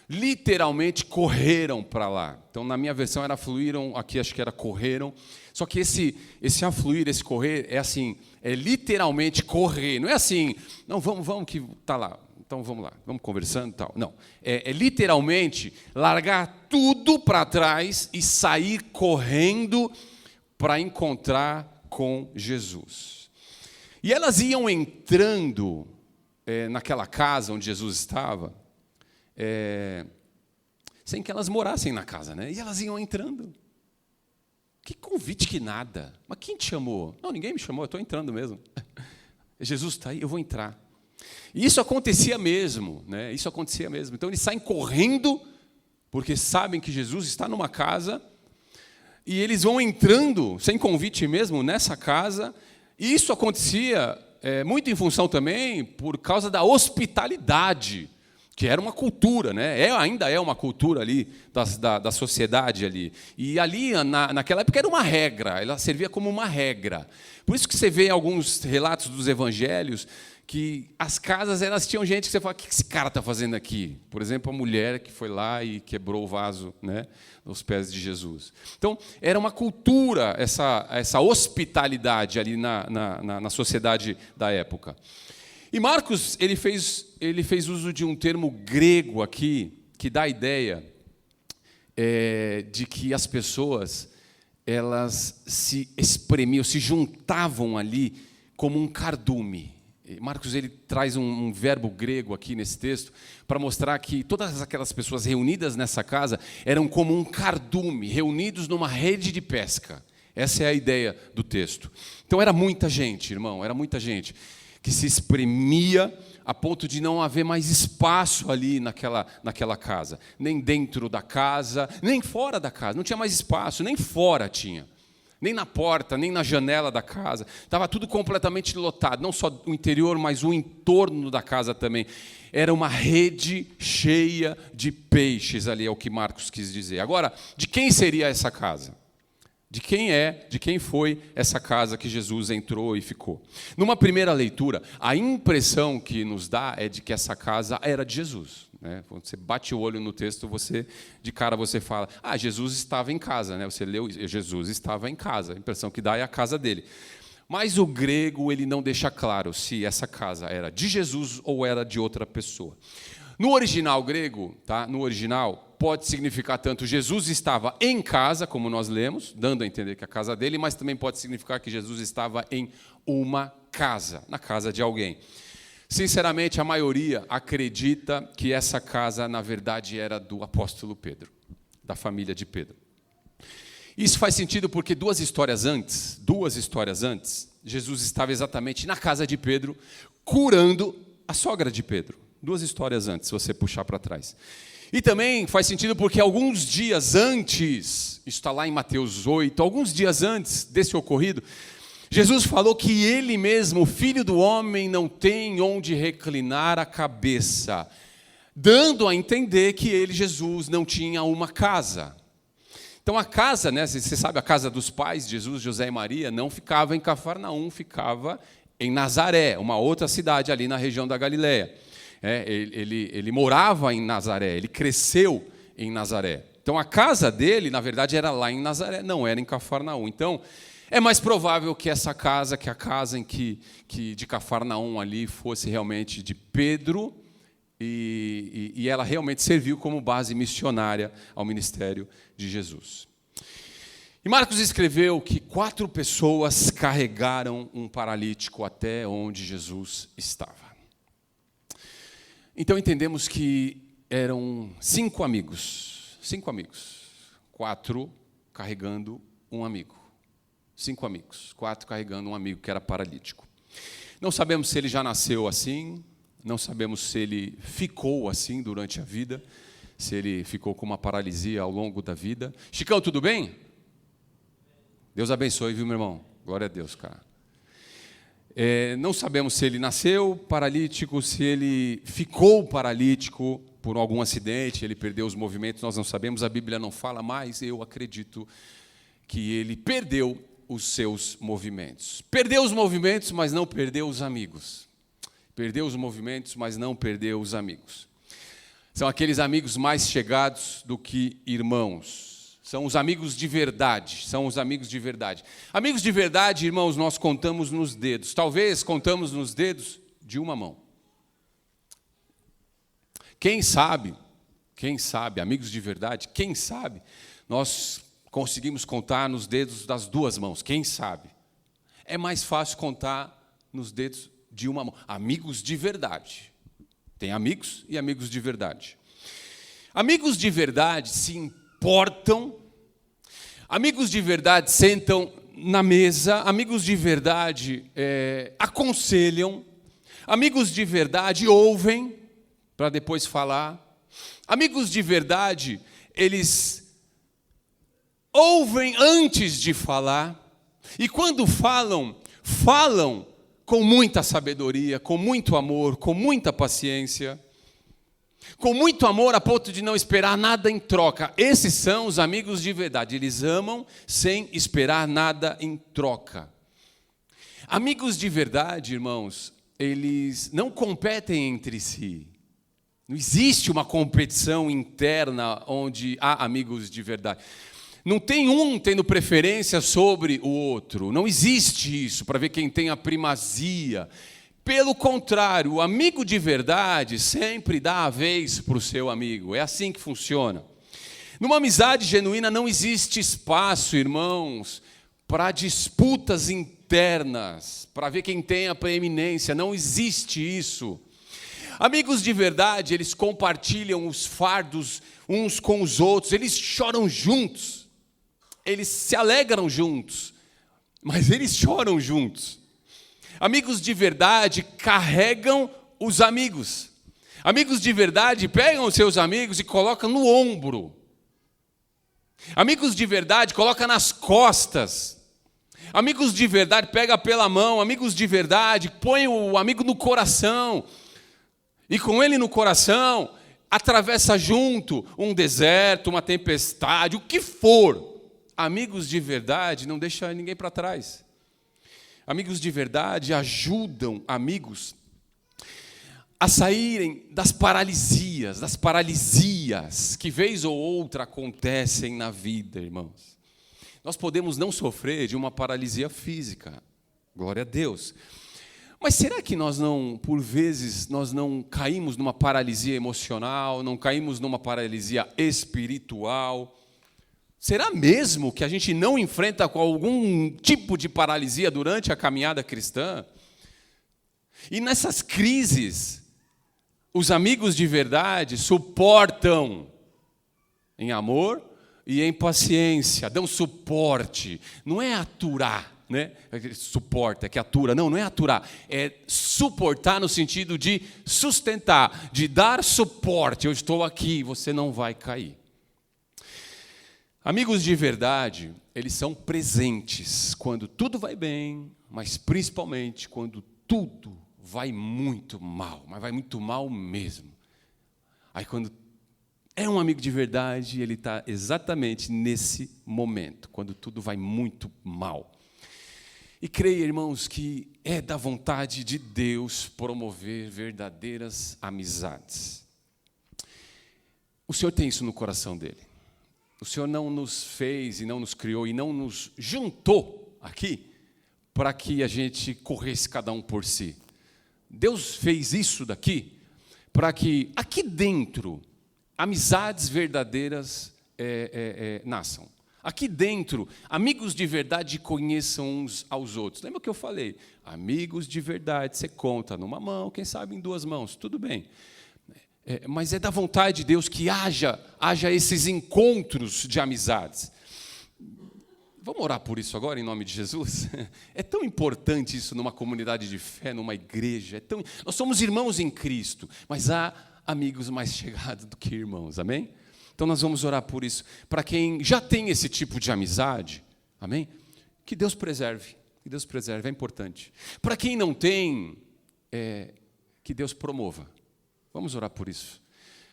Literalmente correram para lá. Então, na minha versão era afluíram, aqui acho que era correram. Só que esse afluir, esse correr, é assim, é literalmente correr. Não é assim, não, vamos que está lá. Então, vamos lá, vamos conversando e tal. Não, é literalmente largar tudo para trás e sair correndo para encontrar com Jesus. E elas iam entrando naquela casa onde Jesus estava, sem que elas morassem na casa, né? E elas iam entrando. Que convite que nada. Mas quem te chamou? Não, ninguém me chamou, eu estou entrando mesmo. Jesus está aí, eu vou entrar. E isso acontecia mesmo, né? Isso acontecia mesmo. Então eles saem correndo, porque sabem que Jesus está numa casa, e eles vão entrando, sem convite mesmo, nessa casa. E isso acontecia muito em função também por causa da hospitalidade, que era uma cultura, né? Ainda é uma cultura ali da sociedade ali. E ali, naquela época, era uma regra, ela servia como uma regra. Por isso que você vê em alguns relatos dos evangelhos que as casas, elas tinham gente que você fala: o que esse cara está fazendo aqui? Por exemplo, a mulher que foi lá e quebrou o vaso, né, nos pés de Jesus. Então, era uma cultura, essa hospitalidade ali na sociedade da época. E Marcos, ele fez uso de um termo grego aqui, que dá a ideia de que as pessoas, elas se espremiam, se juntavam ali como um cardume. Marcos ele traz um verbo grego aqui nesse texto para mostrar que todas aquelas pessoas reunidas nessa casa eram como um cardume, reunidos numa rede de pesca. Essa é a ideia do texto. Então era muita gente, irmão, era muita gente que se espremia a ponto de não haver mais espaço ali naquela casa. Nem dentro da casa, nem fora da casa. Não tinha mais espaço, nem fora tinha. nem na porta, nem na janela da casa. Estava tudo completamente lotado, não só o interior, mas o entorno da casa também. Era uma rede cheia de peixes ali, é o que Marcos quis dizer. Agora, de quem seria essa casa? De quem foi essa casa que Jesus entrou e ficou? Numa primeira leitura, a impressão que nos dá é de que essa casa era de Jesus. Quando você bate o olho no texto, de cara você fala, Jesus estava em casa. Você leu, Jesus estava em casa. A impressão que dá é a casa dele. Mas o grego ele não deixa claro se essa casa era de Jesus ou era de outra pessoa. No original grego, no original, pode significar tanto Jesus estava em casa, como nós lemos, dando a entender que é a casa dele, mas também pode significar que Jesus estava em uma casa, na casa de alguém. Sinceramente, a maioria acredita que essa casa, na verdade, era do apóstolo Pedro, da família de Pedro. Isso faz sentido porque duas histórias antes, Jesus estava exatamente na casa de Pedro, curando a sogra de Pedro. 2 histórias antes, se você puxar para trás. E também faz sentido porque alguns dias antes, isso está lá em Mateus 8, alguns dias antes desse ocorrido, Jesus falou que ele mesmo, o Filho do Homem, não tem onde reclinar a cabeça, dando a entender que ele, Jesus, não tinha uma casa. Então a casa, você sabe, a casa dos pais, Jesus, José e Maria, não ficava em Cafarnaum, ficava em Nazaré, uma outra cidade ali na região da Galileia. Ele morava em Nazaré, ele cresceu em Nazaré. Então, a casa dele, na verdade, era lá em Nazaré, não era em Cafarnaum. Então, é mais provável que essa casa, que a casa em que de Cafarnaum ali fosse realmente de Pedro, e ela realmente serviu como base missionária ao ministério de Jesus. E Marcos escreveu que 4 pessoas carregaram um paralítico até onde Jesus estava. Então entendemos que eram 5 amigos, 4 carregando um amigo. 5 amigos, 4 carregando um amigo que era paralítico. Não sabemos se ele já nasceu assim, não sabemos se ele ficou assim durante a vida, se ele ficou com uma paralisia ao longo da vida. Chicão, tudo bem? Deus abençoe, viu, meu irmão? Glória a Deus, cara. Não sabemos se ele nasceu paralítico, se ele ficou paralítico por algum acidente, ele perdeu os movimentos, nós não sabemos, a Bíblia não fala, mas eu acredito que ele perdeu os seus movimentos. Perdeu os movimentos, mas não perdeu os amigos. Perdeu os movimentos, mas não perdeu os amigos. São aqueles amigos mais chegados do que irmãos. São os amigos de verdade, Amigos de verdade, irmãos, nós contamos nos dedos. Talvez contamos nos dedos de uma mão. Quem sabe, amigos de verdade, quem sabe, nós conseguimos contar nos dedos das 2 mãos. Quem sabe? É mais fácil contar nos dedos de uma mão. Amigos de verdade. Tem amigos e amigos de verdade. Amigos de verdade se importam, amigos de verdade sentam na mesa, amigos de verdade aconselham, amigos de verdade ouvem para depois falar, amigos de verdade, eles ouvem antes de falar, e quando falam com muita sabedoria, com muito amor, com muita paciência, com muito amor a ponto de não esperar nada em troca. Esses são os amigos de verdade. Eles amam sem esperar nada em troca. Amigos de verdade, irmãos, eles não competem entre si. Não existe uma competição interna onde há amigos de verdade. Não tem um tendo preferência sobre o outro. Não existe isso para ver quem tem a primazia. Pelo contrário, o amigo de verdade sempre dá a vez para o seu amigo. É assim que funciona. Numa amizade genuína não existe espaço, irmãos, para disputas internas, para ver quem tem a preeminência. Não existe isso. Amigos de verdade, eles compartilham os fardos uns com os outros, eles choram juntos, eles se alegram juntos, mas eles choram juntos. Amigos de verdade carregam os amigos. Amigos de verdade pegam os seus amigos e colocam no ombro. Amigos de verdade colocam nas costas. Amigos de verdade, pega pela mão. Amigos de verdade, põe o amigo no coração. E com ele no coração, atravessa junto um deserto, uma tempestade, o que for. Amigos de verdade não deixam ninguém para trás. Amigos de verdade ajudam amigos a saírem das paralisias que vez ou outra acontecem na vida, irmãos. Nós podemos não sofrer de uma paralisia física, glória a Deus. Mas será que por vezes, nós não caímos numa paralisia emocional, não caímos numa paralisia espiritual? Será mesmo que a gente não enfrenta com algum tipo de paralisia durante a caminhada cristã? E nessas crises, os amigos de verdade suportam em amor e em paciência, dão suporte. Não é aturar, né? Suporta, que atura. Não é aturar. É suportar no sentido de sustentar, de dar suporte. Eu estou aqui, você não vai cair. Amigos de verdade, eles são presentes quando tudo vai bem, mas principalmente quando tudo vai muito mal, mas vai muito mal mesmo. Aí quando é um amigo de verdade, ele está exatamente nesse momento, quando tudo vai muito mal. E creia, irmãos, que é da vontade de Deus promover verdadeiras amizades. O Senhor tem isso no coração dele. O Senhor não nos fez e não nos criou e não nos juntou aqui para que a gente corresse cada um por si. Deus fez isso daqui para que aqui dentro amizades verdadeiras nasçam. Aqui dentro, amigos de verdade conheçam uns aos outros. Lembra que eu falei? Amigos de verdade, você conta numa mão, quem sabe em duas mãos, tudo bem. Mas é da vontade de Deus que haja esses encontros de amizades. Vamos orar por isso agora, em nome de Jesus? É tão importante isso numa comunidade de fé, numa igreja. Nós somos irmãos em Cristo, mas há amigos mais chegados do que irmãos, amém? Então nós vamos orar por isso. Para quem já tem esse tipo de amizade, amém? Que Deus preserve, é importante. Para quem não tem, que Deus promova. Vamos orar por isso.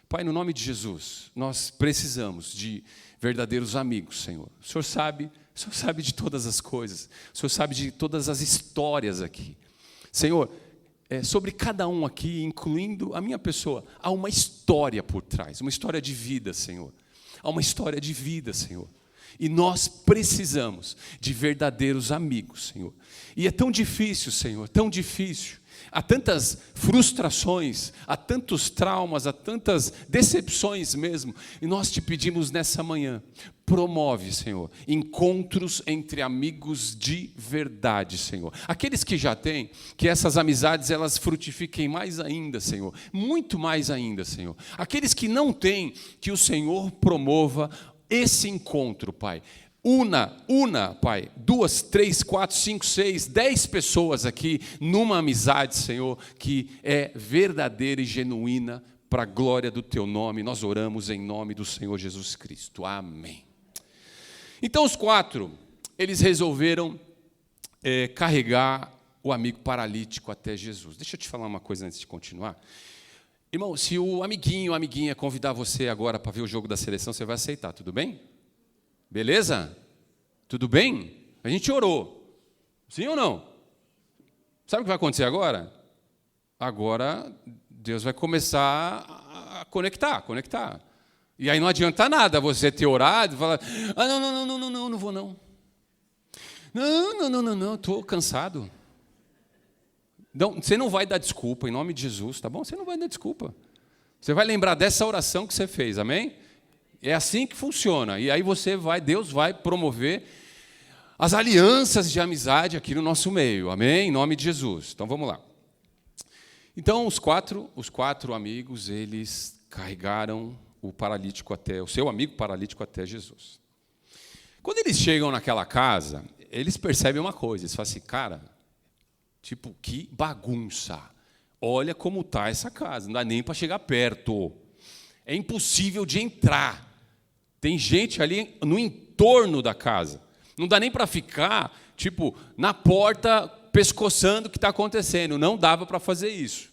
Pai, no nome de Jesus, nós precisamos de verdadeiros amigos, Senhor. O Senhor sabe de todas as coisas. O Senhor sabe de todas as histórias aqui. Senhor, sobre cada um aqui, incluindo a minha pessoa, há uma história por trás, uma história de vida, Senhor. Há uma história de vida, Senhor. E nós precisamos de verdadeiros amigos, Senhor. E é tão difícil, Senhor, tão difícil. Há tantas frustrações, há tantos traumas, há tantas decepções mesmo. E nós te pedimos nessa manhã, promove, Senhor, encontros entre amigos de verdade, Senhor. Aqueles que já têm, que essas amizades elas frutifiquem mais ainda, Senhor. Muito mais ainda, Senhor. Aqueles que não têm, que o Senhor promova esse encontro, Pai. Una, Pai, 2, 3, 4, 5, 6, 10 pessoas aqui numa amizade, Senhor, que é verdadeira e genuína para a glória do Teu nome. Nós oramos em nome do Senhor Jesus Cristo. Amém. Então os 4, eles resolveram carregar o amigo paralítico até Jesus. Deixa eu te falar uma coisa antes de continuar. Irmão, se o amiguinho ou amiguinha convidar você agora para ver o jogo da seleção, você vai aceitar, tudo bem? Beleza? Tudo bem? A gente orou. Sim ou não? Sabe o que vai acontecer agora? Agora Deus vai começar a conectar. E aí não adianta nada você ter orado e falar, não vou não. Não, estou cansado. Não, você não vai dar desculpa, em nome de Jesus, tá bom? Você não vai dar desculpa. Você vai lembrar dessa oração que você fez, amém? É assim que funciona. E aí Deus vai promover as alianças de amizade aqui no nosso meio. Amém? Em nome de Jesus. Então vamos lá. Então os quatro amigos, eles carregaram o seu amigo paralítico até Jesus. Quando eles chegam naquela casa, eles percebem uma coisa, eles falam assim, cara, tipo, que bagunça. Olha como está essa casa, não dá nem para chegar perto. É impossível de entrar. Tem gente ali no entorno da casa. Não dá nem para ficar tipo, na porta, pescoçando o que está acontecendo. Não dava para fazer isso.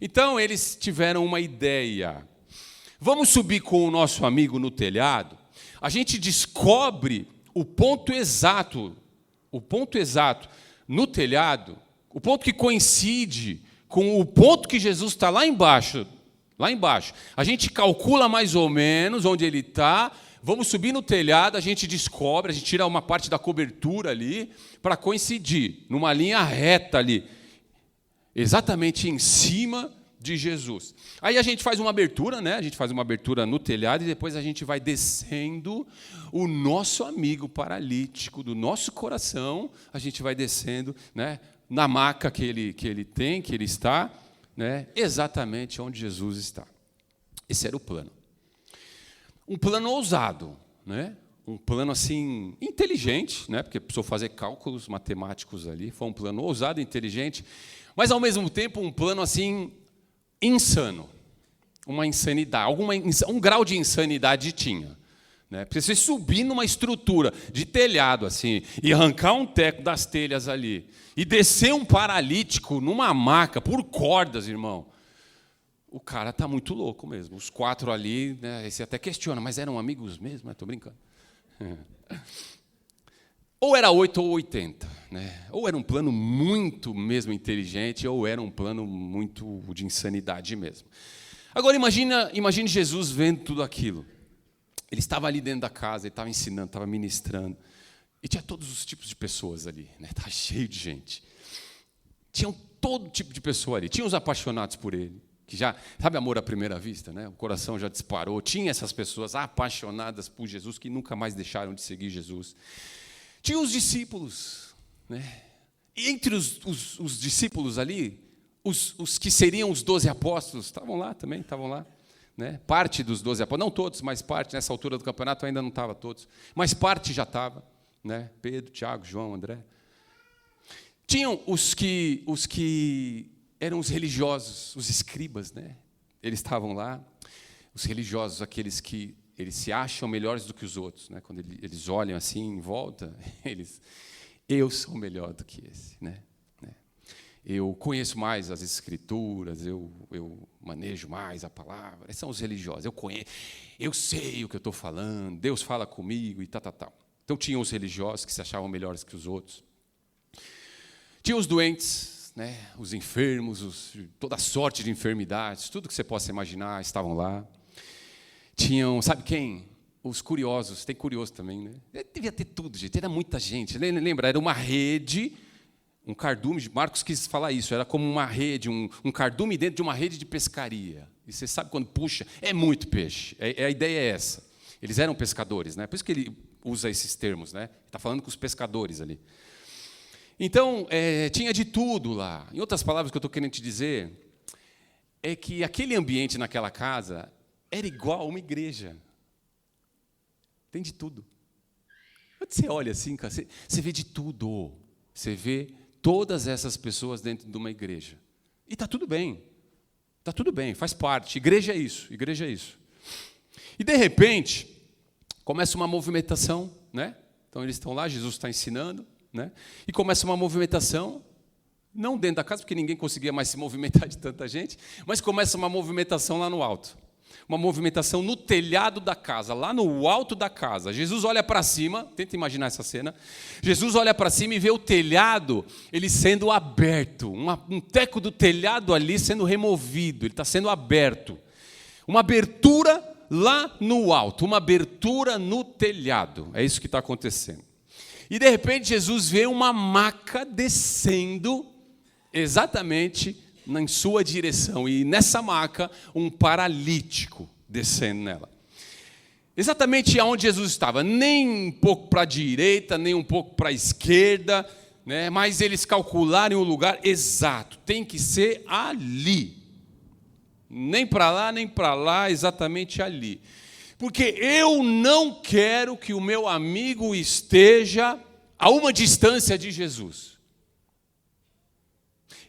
Então, eles tiveram uma ideia. Vamos subir com o nosso amigo no telhado, a gente descobre o ponto exato no telhado, o ponto que coincide com o ponto que Jesus está lá embaixo. A gente calcula mais ou menos onde ele está, vamos subir no telhado, a gente descobre, a gente tira uma parte da cobertura ali, para coincidir, numa linha reta ali, exatamente em cima de Jesus. Aí a gente faz uma abertura, né? A gente faz uma abertura no telhado e depois a gente vai descendo o nosso amigo paralítico do nosso coração, a gente vai descendo, né? Na maca que ele está, né? Exatamente onde Jesus está. Esse era o plano. Um plano ousado, né? Um plano assim inteligente, né? Porque precisou fazer cálculos matemáticos ali. Foi um plano ousado, inteligente, mas ao mesmo tempo um plano assim insano, uma insanidade, um grau de insanidade tinha, né? Porque você subir numa estrutura de telhado assim e arrancar um teco das telhas ali e descer um paralítico numa maca por cordas, irmão. O cara está muito louco mesmo. Os 4 ali, né, você até questiona, mas eram amigos mesmo? Estou brincando. Ou era 8 ou 80. Né? Ou era um plano muito mesmo inteligente, ou era um plano muito de insanidade mesmo. Agora, imagine Jesus vendo tudo aquilo. Ele estava ali dentro da casa, ele estava ensinando, estava ministrando. E tinha todos os tipos de pessoas ali. Estava cheio de gente. Tinham todo tipo de pessoa ali. Tinha os apaixonados por ele. Que já, sabe, amor à primeira vista, né? O coração já disparou. Tinha essas pessoas apaixonadas por Jesus que nunca mais deixaram de seguir Jesus. Tinha os discípulos, né? E entre os discípulos ali, os que seriam os 12 apóstolos, estavam lá também, né? Parte dos 12 apóstolos, não todos, mas parte, nessa altura do campeonato ainda não estava todos, mas parte já estava, né? Pedro, Tiago, João, André. Tinham os que eram os religiosos, os escribas, né? Eles estavam lá, os religiosos, aqueles que eles se acham melhores do que os outros, né? Quando eles olham assim em volta, eu sou melhor do que esse, né? Eu conheço mais as escrituras, eu manejo mais a palavra. Esses são os religiosos. Eu sei o que eu estou falando. Deus fala comigo e tal. Então tinham os religiosos que se achavam melhores que os outros. Tinha os doentes, né? Os enfermos, toda sorte de enfermidades, tudo que você possa imaginar estavam lá. Tinham, sabe quem? Os curiosos. Tem curioso também, né? Devia ter tudo, gente. Era muita gente. Lembra? Era uma rede, um cardume. Marcos quis falar isso. Era como uma rede, um cardume dentro de uma rede de pescaria. E você sabe quando puxa, é muito peixe. A ideia é essa. Eles eram pescadores, né? Por isso que ele usa esses termos, né? Está falando com os pescadores ali. Então, tinha de tudo lá. Em outras palavras, o que eu estou querendo te dizer é que aquele ambiente naquela casa era igual a uma igreja. Tem de tudo. Quando você olha assim, cara, você vê de tudo. Você vê todas essas pessoas dentro de uma igreja. E está tudo bem. Está tudo bem, faz parte. Igreja é isso. E, de repente, começa uma movimentação, né? Então, eles estão lá, Jesus está ensinando, né? E começa uma movimentação, não dentro da casa, porque ninguém conseguia mais se movimentar de tanta gente, mas começa uma movimentação lá no alto. Uma movimentação no telhado da casa, lá no alto da casa. Jesus olha para cima, tenta imaginar essa cena. Jesus olha para cima e vê o telhado, ele sendo aberto. Um teco do telhado ali sendo removido, ele está sendo aberto. Uma abertura lá no alto, uma abertura no telhado. É isso que está acontecendo. E de repente Jesus vê uma maca descendo exatamente em sua direção, e nessa maca um paralítico descendo nela. Exatamente aonde Jesus estava, nem um pouco para a direita, nem um pouco para a esquerda, né? Mas eles calcularam o lugar exato, tem que ser ali. Nem para lá, exatamente ali. Porque eu não quero que o meu amigo esteja a uma distância de Jesus.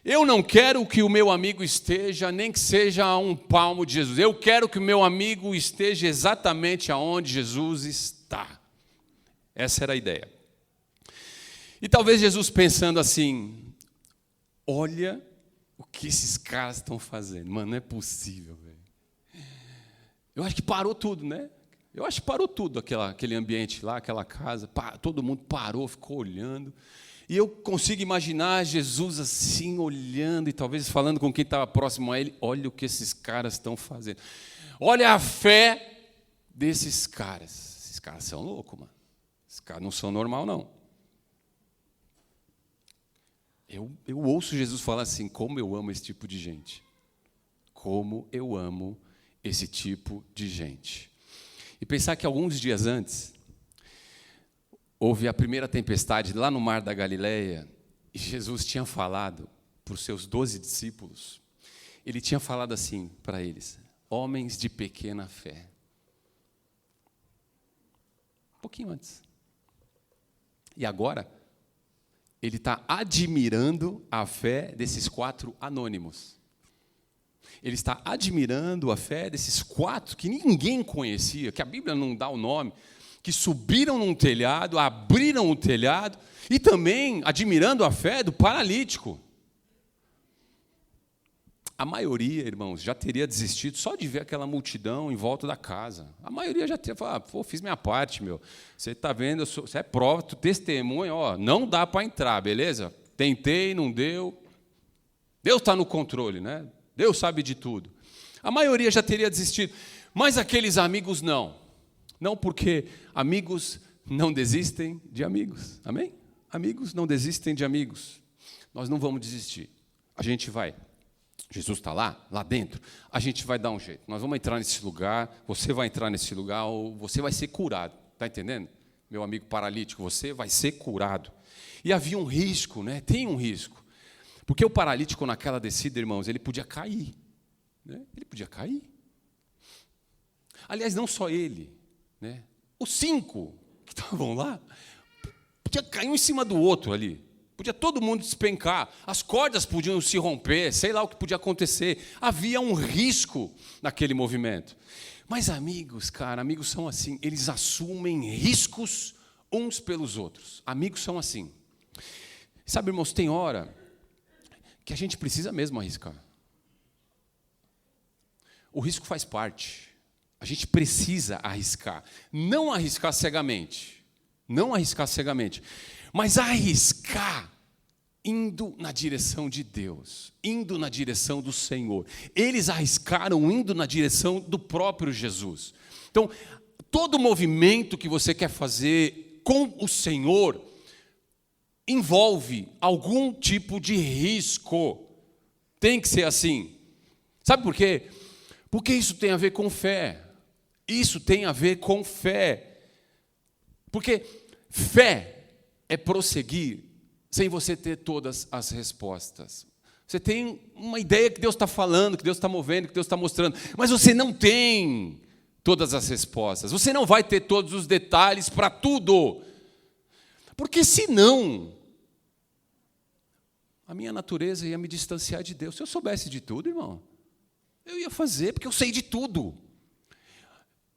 Eu não quero que o meu amigo esteja, nem que seja a um palmo de Jesus. Eu quero que o meu amigo esteja exatamente aonde Jesus está. Essa era a ideia. E talvez Jesus pensando assim, olha o que esses caras estão fazendo. Mano, não é possível, velho. Eu acho que parou tudo, né? Eu acho que parou tudo, aquele ambiente lá, aquela casa. Todo mundo parou, ficou olhando. E eu consigo imaginar Jesus assim, olhando e talvez falando com quem estava próximo a ele. Olha o que esses caras estão fazendo. Olha a fé desses caras. Esses caras são loucos, mano. Esses caras não são normal, não. Eu ouço Jesus falar assim, como eu amo esse tipo de gente. Como eu amo esse tipo de gente. E pensar que alguns dias antes, houve a primeira tempestade lá no Mar da Galileia, e Jesus tinha falado para os seus 12 discípulos, ele tinha falado assim para eles, homens de pequena fé. Um pouquinho antes. E agora, ele está admirando a fé desses 4 anônimos. Ele está admirando a fé desses 4 que ninguém conhecia, que a Bíblia não dá o nome, que subiram num telhado, abriram o telhado, e também admirando a fé do paralítico. A maioria, irmãos, já teria desistido só de ver aquela multidão em volta da casa. A maioria já teria falado, pô, fiz minha parte, meu. Você está vendo, você é prova, tu testemunha, ó, não dá para entrar, beleza? Tentei, não deu. Deus está no controle, né? Deus sabe de tudo. A maioria já teria desistido, mas aqueles amigos não. Não, porque amigos não desistem de amigos. Amém? Amigos não desistem de amigos. Nós não vamos desistir. A gente vai. Jesus está lá dentro. A gente vai dar um jeito. Nós vamos entrar nesse lugar, você vai entrar nesse lugar, ou você vai ser curado. Está entendendo? Meu amigo paralítico, você vai ser curado. E havia um risco, né? Tem um risco. Porque o paralítico naquela descida, irmãos, ele podia cair. Né? Ele podia cair. Aliás, não só ele. Né? Os 5 que estavam lá, podia cair um em cima do outro ali. Podia todo mundo despencar. As cordas podiam se romper, sei lá o que podia acontecer. Havia um risco naquele movimento. Mas amigos, cara, amigos são assim. Eles assumem riscos uns pelos outros. Amigos são assim. Sabe, irmãos, tem hora que a gente precisa mesmo arriscar. O risco faz parte. A gente precisa arriscar. Não arriscar cegamente. Não arriscar cegamente. Mas arriscar indo na direção de Deus. Indo na direção do Senhor. Eles arriscaram indo na direção do próprio Jesus. Então, todo movimento que você quer fazer com o Senhor envolve algum tipo de risco. Tem que ser assim. Sabe por quê? Porque isso tem a ver com fé. Isso tem a ver com fé. Porque fé é prosseguir sem você ter todas as respostas. Você tem uma ideia que Deus está falando, que Deus está movendo, que Deus está mostrando, mas você não tem todas as respostas. Você não vai ter todos os detalhes para tudo. Porque senão, a minha natureza ia me distanciar de Deus. Se eu soubesse de tudo, irmão, eu ia fazer, porque eu sei de tudo.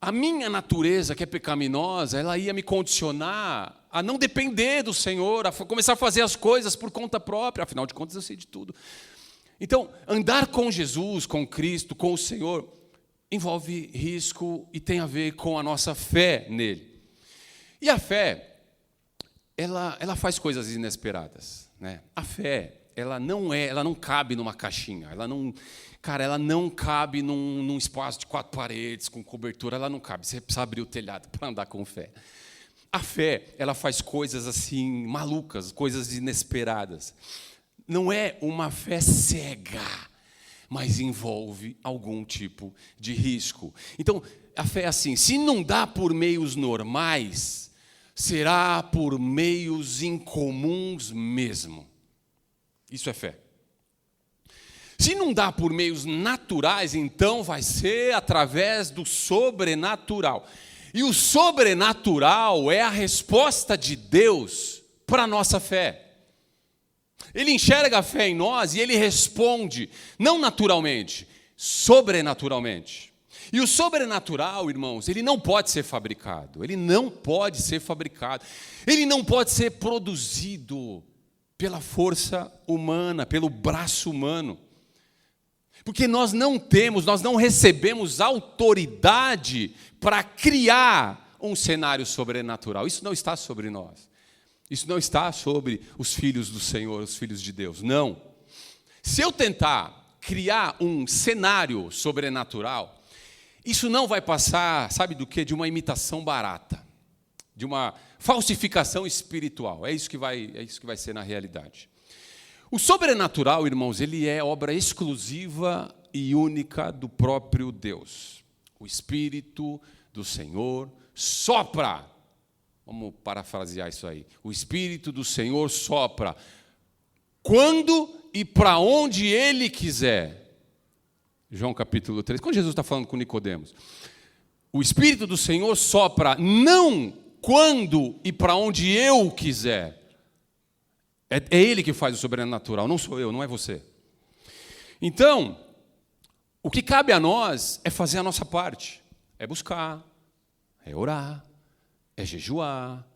A minha natureza, que é pecaminosa, ela ia me condicionar a não depender do Senhor, a começar a fazer as coisas por conta própria. Afinal de contas, eu sei de tudo. Então, andar com Jesus, com Cristo, com o Senhor, envolve risco e tem a ver com a nossa fé nele. E a fé, ela faz coisas inesperadas, né? A fé, ela não cabe numa caixinha, ela não cabe num espaço de 4 paredes, com cobertura, ela não cabe. Você precisa abrir o telhado para andar com fé. A fé, ela faz coisas assim, malucas, coisas inesperadas. Não é uma fé cega, mas envolve algum tipo de risco. Então, a fé é assim, se não dá por meios normais, será por meios incomuns mesmo. Isso é fé. Se não dá por meios naturais, então vai ser através do sobrenatural. E o sobrenatural é a resposta de Deus para a nossa fé. Ele enxerga a fé em nós e ele responde, não naturalmente, sobrenaturalmente. E o sobrenatural, irmãos, ele não pode ser fabricado. Ele não pode ser fabricado. Ele não pode ser produzido pela força humana, pelo braço humano. Porque nós não recebemos autoridade para criar um cenário sobrenatural. Isso não está sobre nós. Isso não está sobre os filhos do Senhor, os filhos de Deus. Não. Se eu tentar criar um cenário sobrenatural, isso não vai passar, sabe do quê? De uma imitação barata, de uma falsificação espiritual. É isso que vai ser na realidade. O sobrenatural, irmãos, ele é obra exclusiva e única do próprio Deus. O Espírito do Senhor sopra. Vamos parafrasear isso aí. O Espírito do Senhor sopra quando e para onde Ele quiser. João capítulo 3. Quando Jesus está falando com Nicodemos, o Espírito do Senhor sopra não quando e para onde eu quiser. É Ele que faz o sobrenatural, não sou eu, não é você. Então, o que cabe a nós é fazer a nossa parte. É buscar, é orar, é jejuar,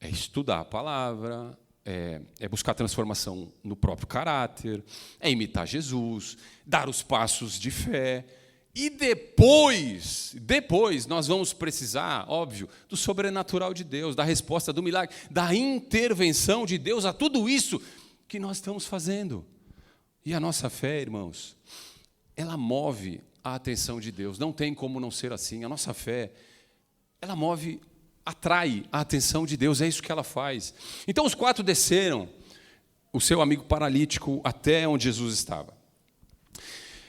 é estudar a palavra, é buscar transformação no próprio caráter, é imitar Jesus, dar os passos de fé. E depois nós vamos precisar, óbvio, do sobrenatural de Deus, da resposta do milagre, da intervenção de Deus a tudo isso que nós estamos fazendo. E a nossa fé, irmãos, ela move a atenção de Deus. Não tem como não ser assim. A nossa fé, ela atrai a atenção de Deus. É isso que ela faz. Então os 4 desceram, o seu amigo paralítico, até onde Jesus estava.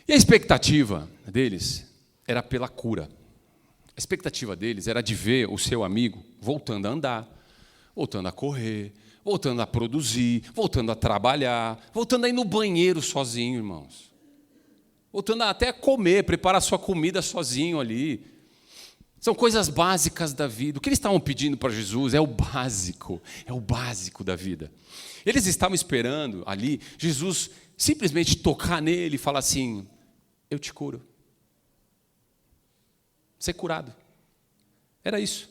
E a expectativa deles era pela cura. A expectativa deles era de ver o seu amigo voltando a andar, voltando a correr, voltando a produzir, voltando a trabalhar, voltando a ir no banheiro sozinho, irmãos. Voltando até a comer, preparar sua comida sozinho ali. São coisas básicas da vida. O que eles estavam pedindo para Jesus é o básico da vida. Eles estavam esperando ali Jesus simplesmente tocar nele e falar assim: eu te curo. Ser curado. Era isso.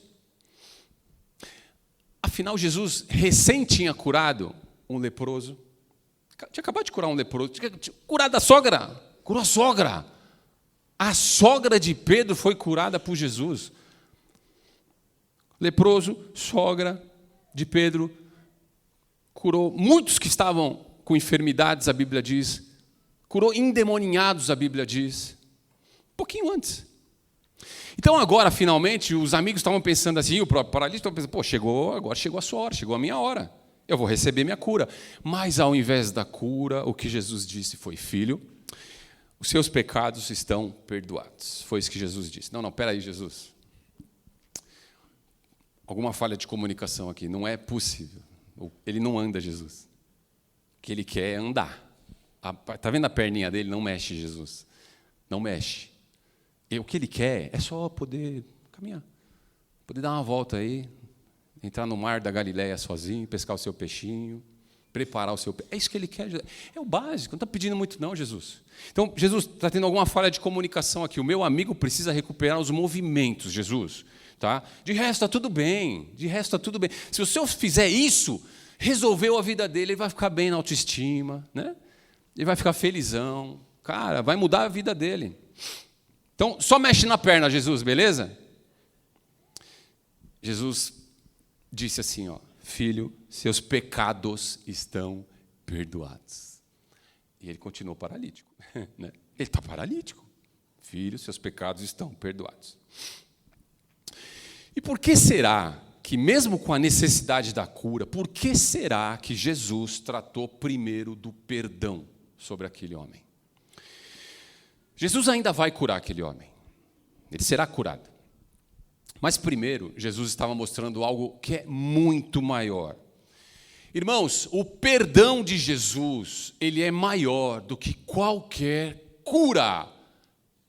Afinal, Jesus recém tinha curado um leproso. Tinha acabado de curar um leproso. Tinha curado a sogra. Curou a sogra. A sogra de Pedro foi curada por Jesus. Leproso, sogra de Pedro, curou muitos que estavam com enfermidades, a Bíblia diz. Curou endemoniados, a Bíblia diz. Um pouquinho antes. Então agora, finalmente, os amigos estavam pensando assim, o próprio paralítico estava pensando, agora chegou a sua hora, chegou a minha hora. Eu vou receber minha cura. Mas ao invés da cura, o que Jesus disse foi: filho, os seus pecados estão perdoados. Foi isso que Jesus disse. Não, espera aí, Jesus. Alguma falha de comunicação aqui. Não é possível. Ele não anda, Jesus. O que ele quer é andar. Está vendo a perninha dele? Não mexe, Jesus. Não mexe. E o que ele quer é só poder caminhar. Poder dar uma volta aí. Entrar no mar da Galileia sozinho, pescar o seu peixinho, preparar o seu peixe. É isso que ele quer. É o básico. Não está pedindo muito não, Jesus. Então, Jesus está tendo alguma falha de comunicação aqui. O meu amigo precisa recuperar os movimentos, Jesus. Tá? De resto, está tudo bem. Se o senhor fizer isso, resolveu a vida dele, ele vai ficar bem na autoestima, né? Ele vai ficar felizão. Cara, vai mudar a vida dele. Então, só mexe na perna, Jesus, beleza? Jesus disse assim, filho, seus pecados estão perdoados. E ele continuou paralítico. Né? Ele está paralítico. Filho, seus pecados estão perdoados. E por que será que, mesmo com a necessidade da cura, por que será que Jesus tratou primeiro do perdão sobre aquele homem? Jesus ainda vai curar aquele homem. Ele será curado. Mas primeiro, Jesus estava mostrando algo que é muito maior. Irmãos, o perdão de Jesus, ele é maior do que qualquer cura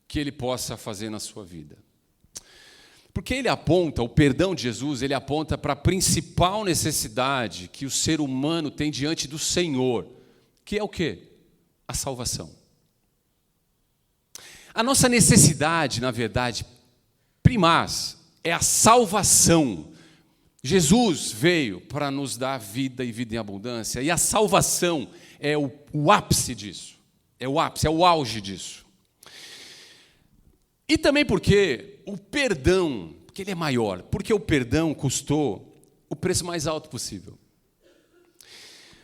que ele possa fazer na sua vida. Porque o perdão de Jesus, ele aponta para a principal necessidade que o ser humano tem diante do Senhor, que é o quê? A salvação. A nossa necessidade, na verdade, primaz, é a salvação. Jesus veio para nos dar vida e vida em abundância, e a salvação é o ápice disso, é o ápice, é o auge disso. E também porque o perdão, porque ele é maior, porque o perdão custou o preço mais alto possível.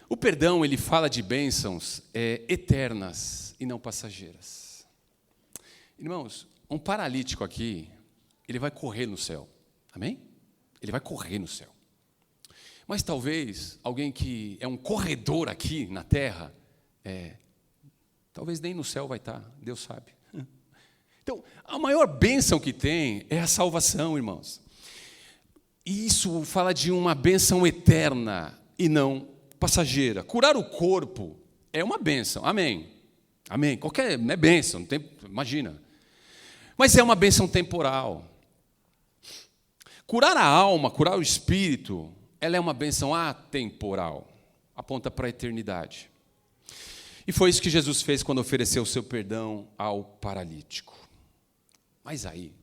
O perdão, ele fala de bênçãos eternas e não passageiras. Irmãos, um paralítico aqui, ele vai correr no céu, amém? Ele vai correr no céu. Mas talvez alguém que é um corredor aqui na terra, talvez nem no céu vai estar, Deus sabe. Então, a maior bênção que tem é a salvação, irmãos. E isso fala de uma bênção eterna e não passageira. Curar o corpo é uma bênção, amém. Amém. Qualquer bênção, não tem, imagina. Mas é uma bênção temporal. Curar a alma, curar o espírito, ela é uma bênção atemporal, aponta para a eternidade. E foi isso que Jesus fez quando ofereceu o seu perdão ao paralítico. Mas aí,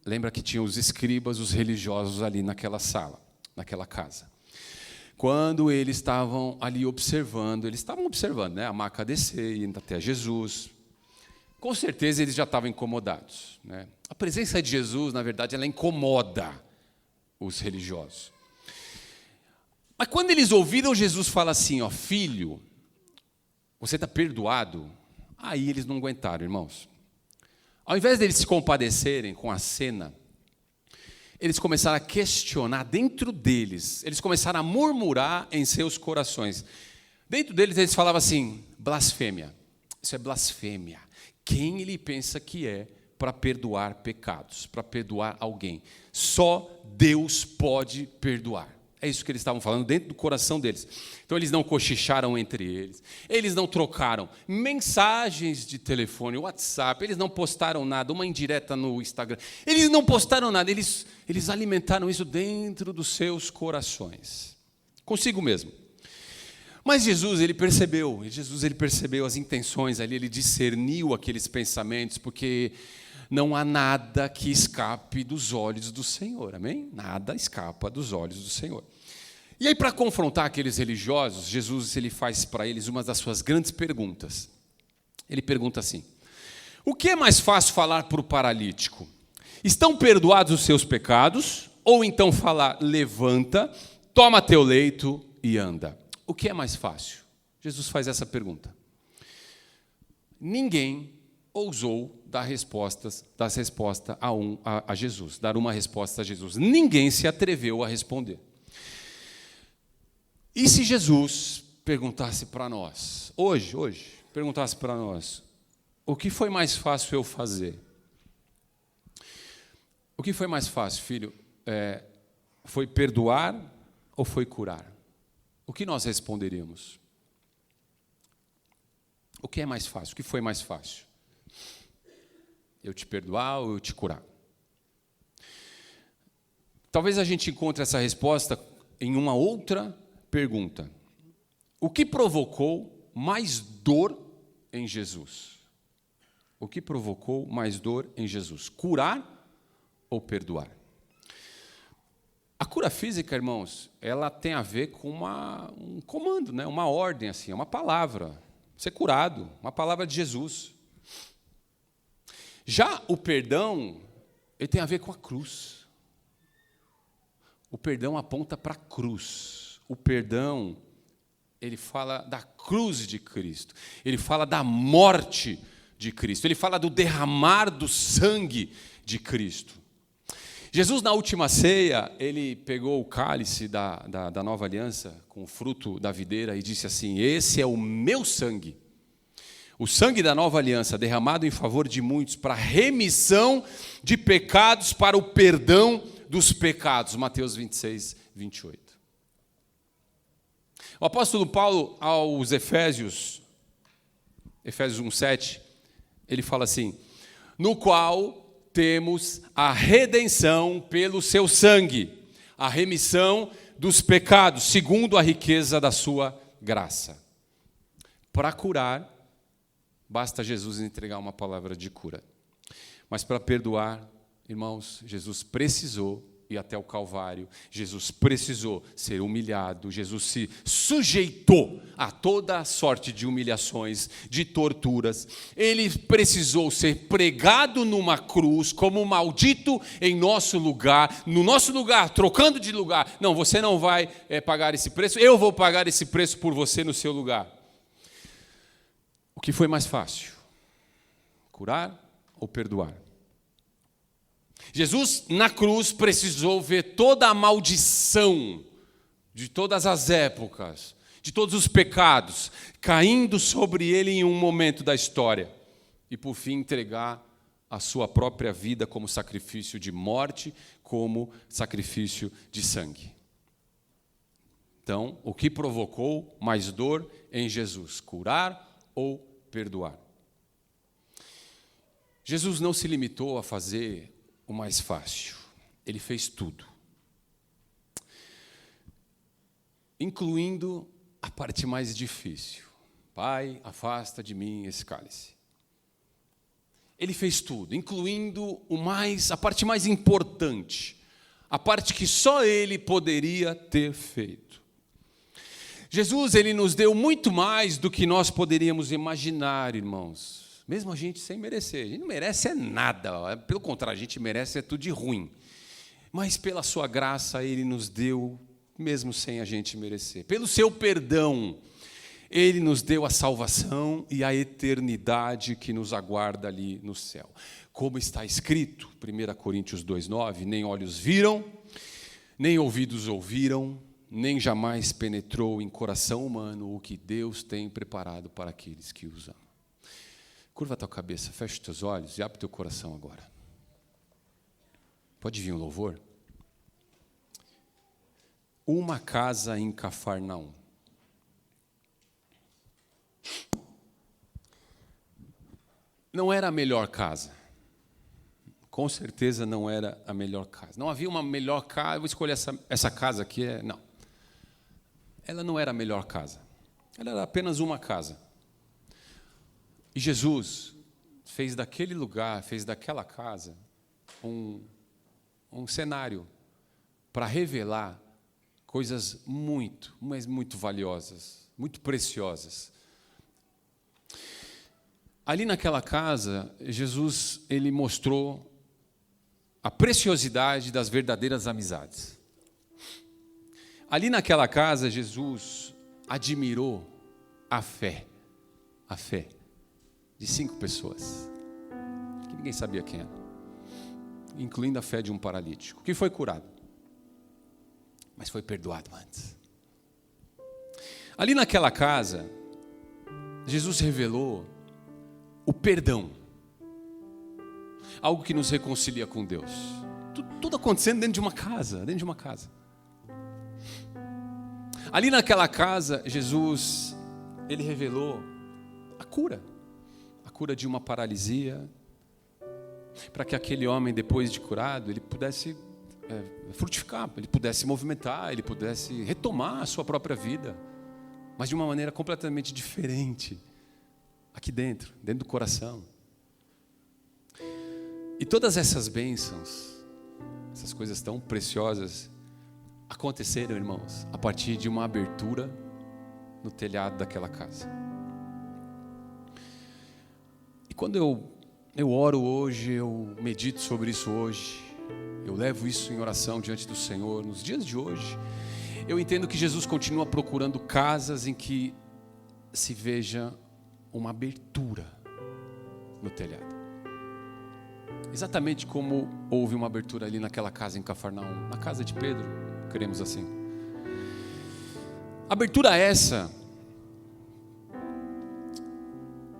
lembra que tinha os escribas, os religiosos ali naquela sala, naquela casa. Quando eles estavam ali observando, né, a maca descer, indo até Jesus. Com certeza eles já estavam incomodados, né? A presença de Jesus, na verdade, ela incomoda os religiosos. Mas quando eles ouviram Jesus falar assim, ó, filho, você está perdoado, aí eles não aguentaram, irmãos. Ao invés deles se compadecerem com a cena, eles começaram a questionar dentro deles, eles começaram a murmurar em seus corações. Dentro deles eles falavam assim, blasfêmia, isso é blasfêmia. Quem ele pensa que é para perdoar pecados, para perdoar alguém? Só Deus pode perdoar. É isso que eles estavam falando dentro do coração deles. Então eles não cochicharam entre eles, eles não trocaram mensagens de telefone, WhatsApp, eles não postaram nada, uma indireta no Instagram, eles não postaram nada, eles alimentaram isso dentro dos seus corações, consigo mesmo. Mas Jesus ele percebeu as intenções ali, ele discerniu aqueles pensamentos, porque não há nada que escape dos olhos do Senhor, amém? Nada escapa dos olhos do Senhor. E aí, para confrontar aqueles religiosos, Jesus ele faz para eles uma das suas grandes perguntas. Ele pergunta assim, o que é mais fácil falar para o paralítico? Estão perdoados os seus pecados? Ou então falar, levanta, toma teu leito e anda? O que é mais fácil? Jesus faz essa pergunta. Ninguém ousou dar resposta a Jesus, dar uma resposta a Jesus. Ninguém se atreveu a responder. E se Jesus perguntasse para nós, hoje, perguntasse para nós, o que foi mais fácil eu fazer? O que foi mais fácil, filho? Foi perdoar ou foi curar? O que nós responderíamos? O que é mais fácil? O que foi mais fácil? Eu te perdoar ou eu te curar? Talvez a gente encontre essa resposta em uma outra pergunta. O que provocou mais dor em Jesus? O que provocou mais dor em Jesus? Curar ou perdoar? A cura física, irmãos, ela tem a ver com um comando, né? Uma ordem, assim, uma palavra. Ser curado, uma palavra de Jesus. Já o perdão, ele tem a ver com a cruz. O perdão aponta para a cruz. O perdão, ele fala da cruz de Cristo. Ele fala da morte de Cristo. Ele fala do derramar do sangue de Cristo. Jesus, na última ceia, ele pegou o cálice da nova aliança, com o fruto da videira, e disse assim, esse é o meu sangue. O sangue da nova aliança, derramado em favor de muitos, para remissão de pecados, para o perdão dos pecados. Mateus 26, 28. O apóstolo Paulo, aos Efésios 1:7, ele fala assim, no qual temos a redenção pelo seu sangue, a remissão dos pecados, segundo a riqueza da sua graça, para curar basta Jesus entregar uma palavra de cura. Mas para perdoar, irmãos, Jesus precisou ir até o Calvário, Jesus precisou ser humilhado, Jesus se sujeitou a toda a sorte de humilhações, de torturas. Ele precisou ser pregado numa cruz como maldito em nosso lugar, no nosso lugar, trocando de lugar. Não, você não vai pagar esse preço, eu vou pagar esse preço por você no seu lugar. O que foi mais fácil? Curar ou perdoar? Jesus, na cruz, precisou ver toda a maldição de todas as épocas, de todos os pecados, caindo sobre ele em um momento da história. E, por fim, entregar a sua própria vida como sacrifício de morte, como sacrifício de sangue. Então, o que provocou mais dor em Jesus? Curar ou perdoar? Jesus não se limitou a fazer o mais fácil. Ele fez tudo, incluindo a parte mais difícil. Pai, afasta de mim esse cálice. Ele fez tudo, incluindo a parte mais importante, a parte que só ele poderia ter feito. Jesus, ele nos deu muito mais do que nós poderíamos imaginar, irmãos. Mesmo a gente sem merecer. A gente não merece nada. Pelo contrário, a gente merece tudo de ruim. Mas pela sua graça, ele nos deu, mesmo sem a gente merecer. Pelo seu perdão, ele nos deu a salvação e a eternidade que nos aguarda ali no céu. Como está escrito, 1 Coríntios 2,9, nem olhos viram, nem ouvidos ouviram, nem jamais penetrou em coração humano o que Deus tem preparado para aqueles que os amam. Curva a tua cabeça, fecha os teus olhos e abre o teu coração agora. Pode vir um louvor? Uma casa em Cafarnaum. Não era a melhor casa. Com certeza não era a melhor casa. Não havia uma melhor casa. Eu vou escolher essa casa aqui. Não. Ela não era a melhor casa. Ela era apenas uma casa. E Jesus fez daquele lugar, fez daquela casa, um cenário para revelar coisas muito, mas muito valiosas, muito preciosas. Ali naquela casa, Jesus, ele mostrou a preciosidade das verdadeiras amizades. Ali naquela casa, Jesus admirou a fé de 5 pessoas, que ninguém sabia quem era, incluindo a fé de um paralítico, que foi curado, mas foi perdoado antes. Ali naquela casa, Jesus revelou o perdão, algo que nos reconcilia com Deus. Tudo acontecendo dentro de uma casa, Ali naquela casa, Jesus, ele revelou a cura de uma paralisia, para que aquele homem, depois de curado, ele pudesse frutificar, ele pudesse movimentar, ele pudesse retomar a sua própria vida, mas de uma maneira completamente diferente, aqui dentro do coração. E todas essas bênçãos, essas coisas tão preciosas, aconteceram, irmãos, a partir de uma abertura no telhado daquela casa. E quando eu oro hoje, eu medito sobre isso hoje, eu levo isso em oração diante do Senhor, nos dias de hoje, eu entendo que Jesus continua procurando casas em que se veja uma abertura no telhado. Exatamente como houve uma abertura ali naquela casa em Cafarnaum, na casa de Pedro, queremos assim. Abertura essa,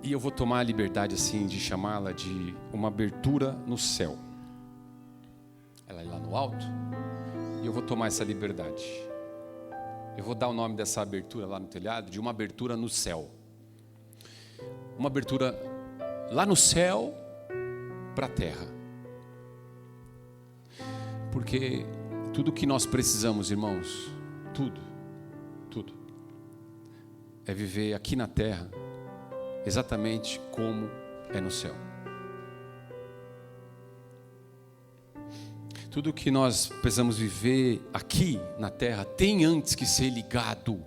e eu vou tomar a liberdade assim de chamá-la de uma abertura no céu. Ela é lá no alto, e eu vou tomar essa liberdade. Eu vou dar o nome dessa abertura lá no telhado de uma abertura no céu. Uma abertura lá no céu para a terra. Porque tudo que nós precisamos, irmãos, tudo, é viver aqui na terra exatamente como é no céu. Tudo que nós precisamos viver aqui na terra tem antes que ser ligado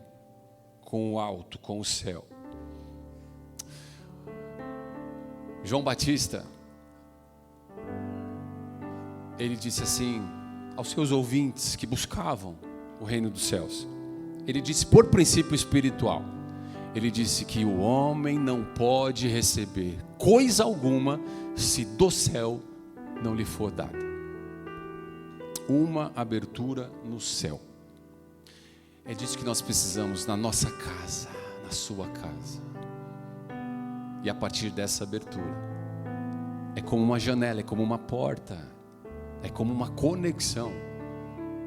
com o alto, com o céu. João Batista, ele disse assim aos seus ouvintes que buscavam o reino dos céus. Ele disse por princípio espiritual, ele disse que o homem não pode receber coisa alguma se do céu não lhe for dada. Uma abertura no céu. É disso que nós precisamos na nossa casa, na sua casa. E a partir dessa abertura, é como uma janela, é como uma porta, é como uma conexão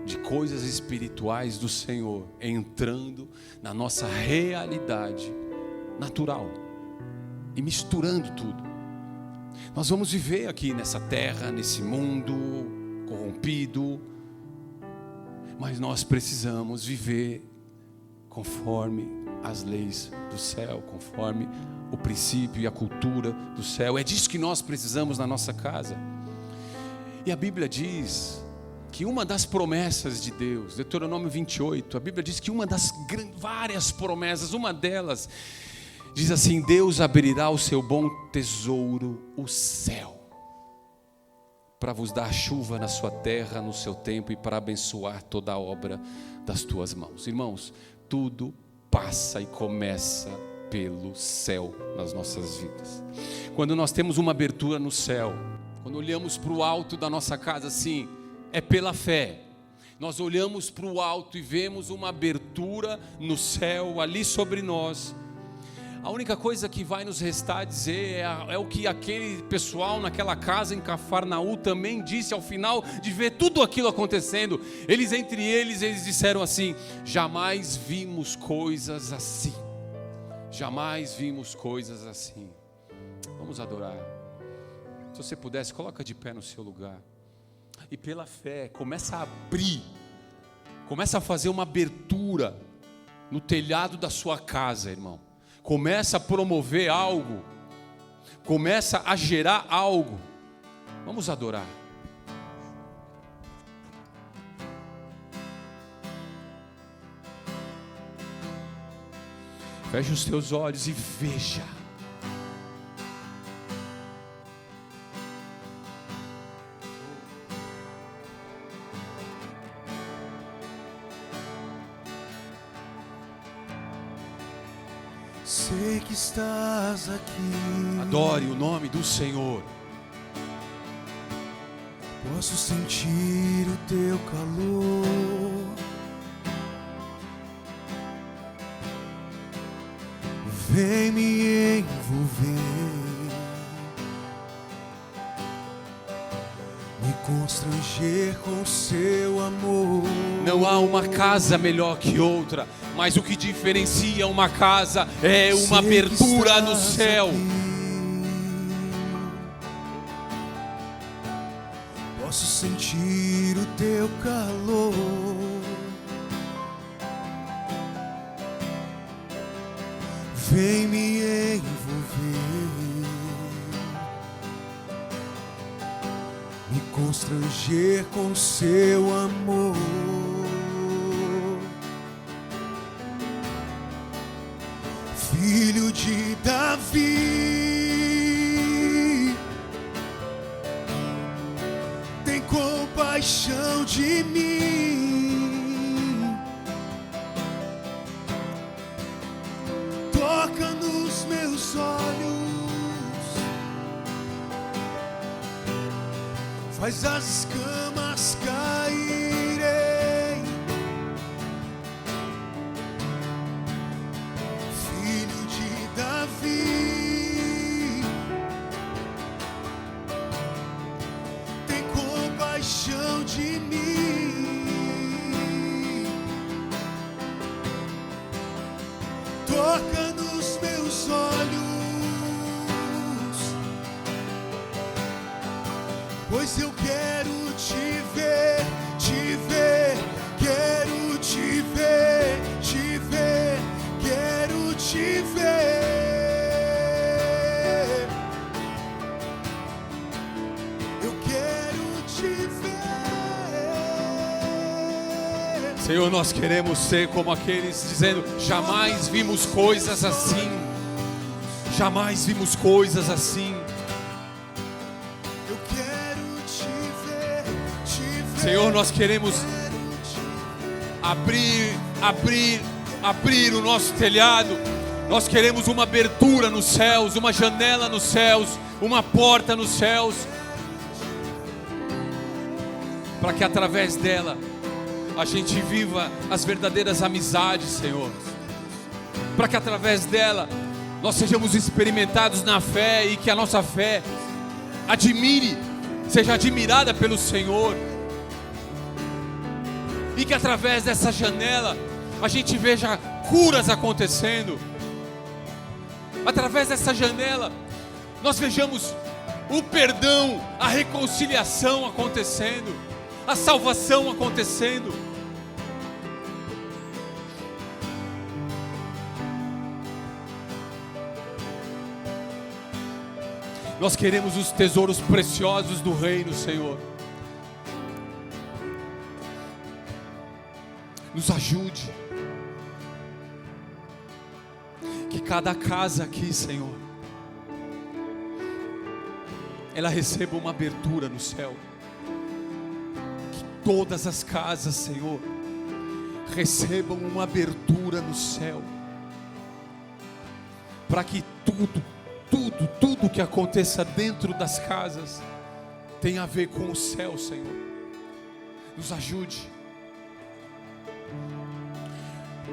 de coisas espirituais do Senhor entrando na nossa realidade natural e misturando tudo. Nós vamos viver aqui nessa terra, nesse mundo corrompido, mas nós precisamos viver conforme as leis do céu, conforme o princípio e a cultura do céu. É disso que nós precisamos na nossa casa. E a Bíblia diz que uma das promessas de Deus, Deuteronômio 28, a Bíblia diz que uma das várias promessas, uma delas diz assim: Deus abrirá o seu bom tesouro, o céu, para vos dar chuva na sua terra, no seu tempo, e para abençoar toda a obra das tuas mãos. Irmãos, tudo passa e começa pelo céu nas nossas vidas. Quando nós temos uma abertura no céu, quando olhamos para o alto da nossa casa assim, é pela fé. Nós olhamos para o alto e vemos uma abertura no céu ali sobre nós. A única coisa que vai nos restar dizer é o que aquele pessoal naquela casa em Cafarnaum também disse ao final de ver tudo aquilo acontecendo. Entre eles disseram assim: jamais vimos coisas assim. Jamais vimos coisas assim. Vamos adorar. Se você pudesse, coloca de pé no seu lugar. E pela fé, começa a abrir. Começa a fazer uma abertura no telhado da sua casa, irmão. Começa a promover algo. Começa a gerar algo. Vamos adorar. Feche os teus olhos e veja. Sei que estás aqui. Adore o nome do Senhor. Posso sentir o teu calor. Vem me envolver, me constranger com seu amor. Não há uma casa melhor que outra, mas o que diferencia uma casa é uma abertura no céu. Posso sentir o teu calor. Vem me envolver, me constranger com seu amor. Filho de Davi, tem compaixão de mim. Toca nos meus olhos, faz as escamas caírem. Filho de Davi, tem compaixão de mim. Toca nos meus olhos, pois eu quero te ver, quero te ver, quero te ver. Senhor, nós queremos ser como aqueles dizendo: jamais vimos coisas assim. Jamais vimos coisas assim. Eu quero te ver, Senhor, nós queremos abrir o nosso telhado. Nós queremos uma abertura nos céus, uma janela nos céus, uma porta nos céus, para que através dela a gente viva as verdadeiras amizades, Senhor. Para que através dela nós sejamos experimentados na fé e que a nossa fé seja admirada pelo Senhor. E que através dessa janela a gente veja curas acontecendo. Através dessa janela nós vejamos o perdão, a reconciliação acontecendo, a salvação acontecendo. Nós queremos os tesouros preciosos do reino, Senhor. Nos ajude. Que cada casa aqui, Senhor, ela receba uma abertura no céu. Que todas as casas, Senhor, recebam uma abertura no céu. Para que tudo que aconteça dentro das casas tenha a ver com o céu, Senhor. Nos ajude.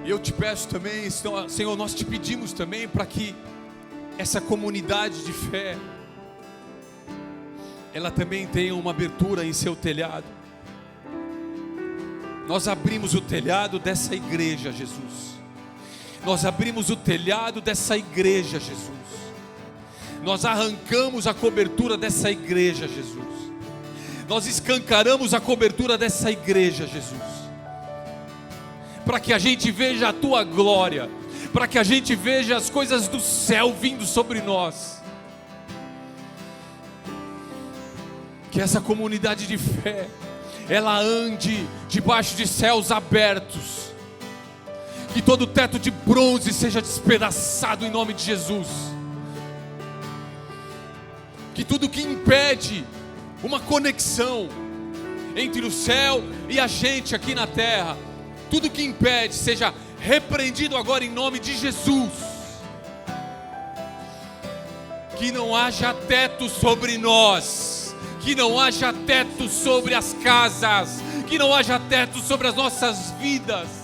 E eu te peço também, Senhor, nós te pedimos também para que essa comunidade de fé, ela também tenha uma abertura em seu telhado. Nós abrimos o telhado dessa igreja, Jesus. Nós abrimos o telhado dessa igreja, Jesus. Nós arrancamos a cobertura dessa igreja, Jesus. Nós escancaramos a cobertura dessa igreja, Jesus. Para que a gente veja a tua glória, para que a gente veja as coisas do céu vindo sobre nós. Que essa comunidade de fé, ela ande debaixo de céus abertos. Que todo teto de bronze seja despedaçado em nome de Jesus. Que tudo que impede uma conexão entre o céu e a gente aqui na terra, tudo que impede seja repreendido agora em nome de Jesus. Que não haja teto sobre nós, que não haja teto sobre as casas, que não haja teto sobre as nossas vidas.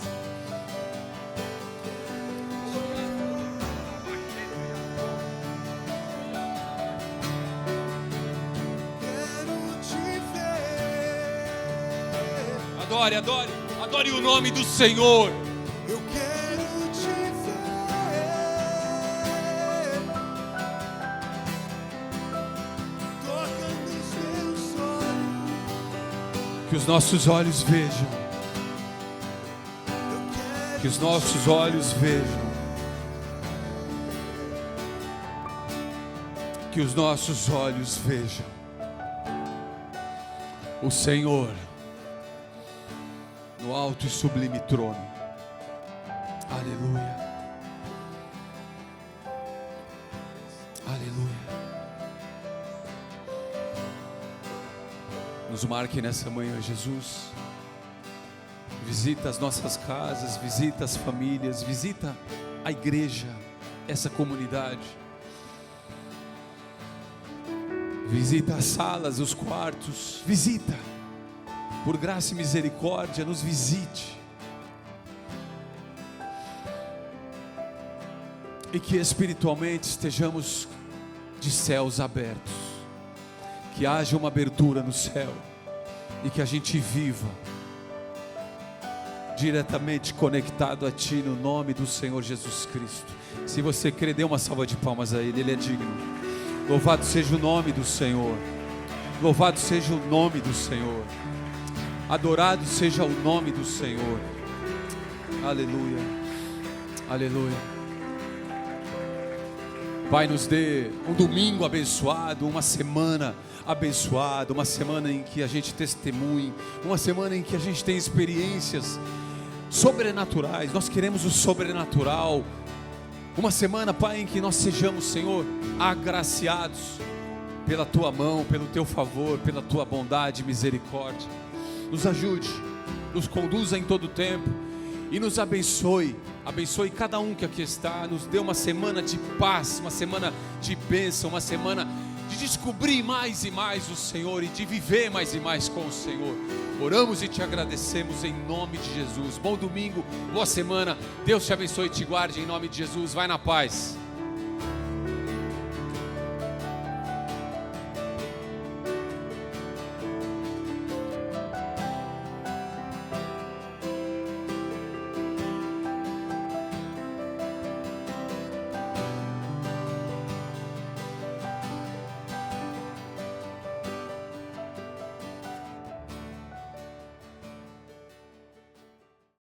Adore o nome do Senhor. eu quero te ver, tocando os meus olhos. Que os nossos olhos vejam. Que os nossos olhos vejam. Que os nossos olhos vejam o Senhor no alto e sublime trono. Aleluia. Aleluia. Nos marque nessa manhã, Jesus. Visita as nossas casas, visita as famílias, visita a igreja, essa comunidade. Visita as salas, os quartos, visita. Por graça e misericórdia, nos visite. E que espiritualmente estejamos de céus abertos. Que haja uma abertura no céu. E que a gente viva diretamente conectado a Ti, no nome do Senhor Jesus Cristo. Se você crê, dê uma salva de palmas a Ele, Ele é digno. Louvado seja o nome do Senhor. Louvado seja o nome do Senhor. Adorado seja o nome do Senhor. Aleluia. Aleluia. Pai, nos dê um domingo abençoado, uma semana abençoada, uma semana em que a gente testemunhe, uma semana em que a gente tem experiências sobrenaturais. Nós queremos o sobrenatural. Uma semana, Pai, em que nós sejamos, Senhor, agraciados pela Tua mão, pelo Teu favor, pela Tua bondade e misericórdia. Nos ajude, nos conduza em todo o tempo e nos abençoe. Abençoe cada um que aqui está. Nos dê uma semana de paz, uma semana de bênção, uma semana de descobrir mais e mais o Senhor e de viver mais e mais com o Senhor. Oramos e te agradecemos em nome de Jesus. Bom domingo, boa semana. Deus te abençoe e te guarde em nome de Jesus. Vai na paz.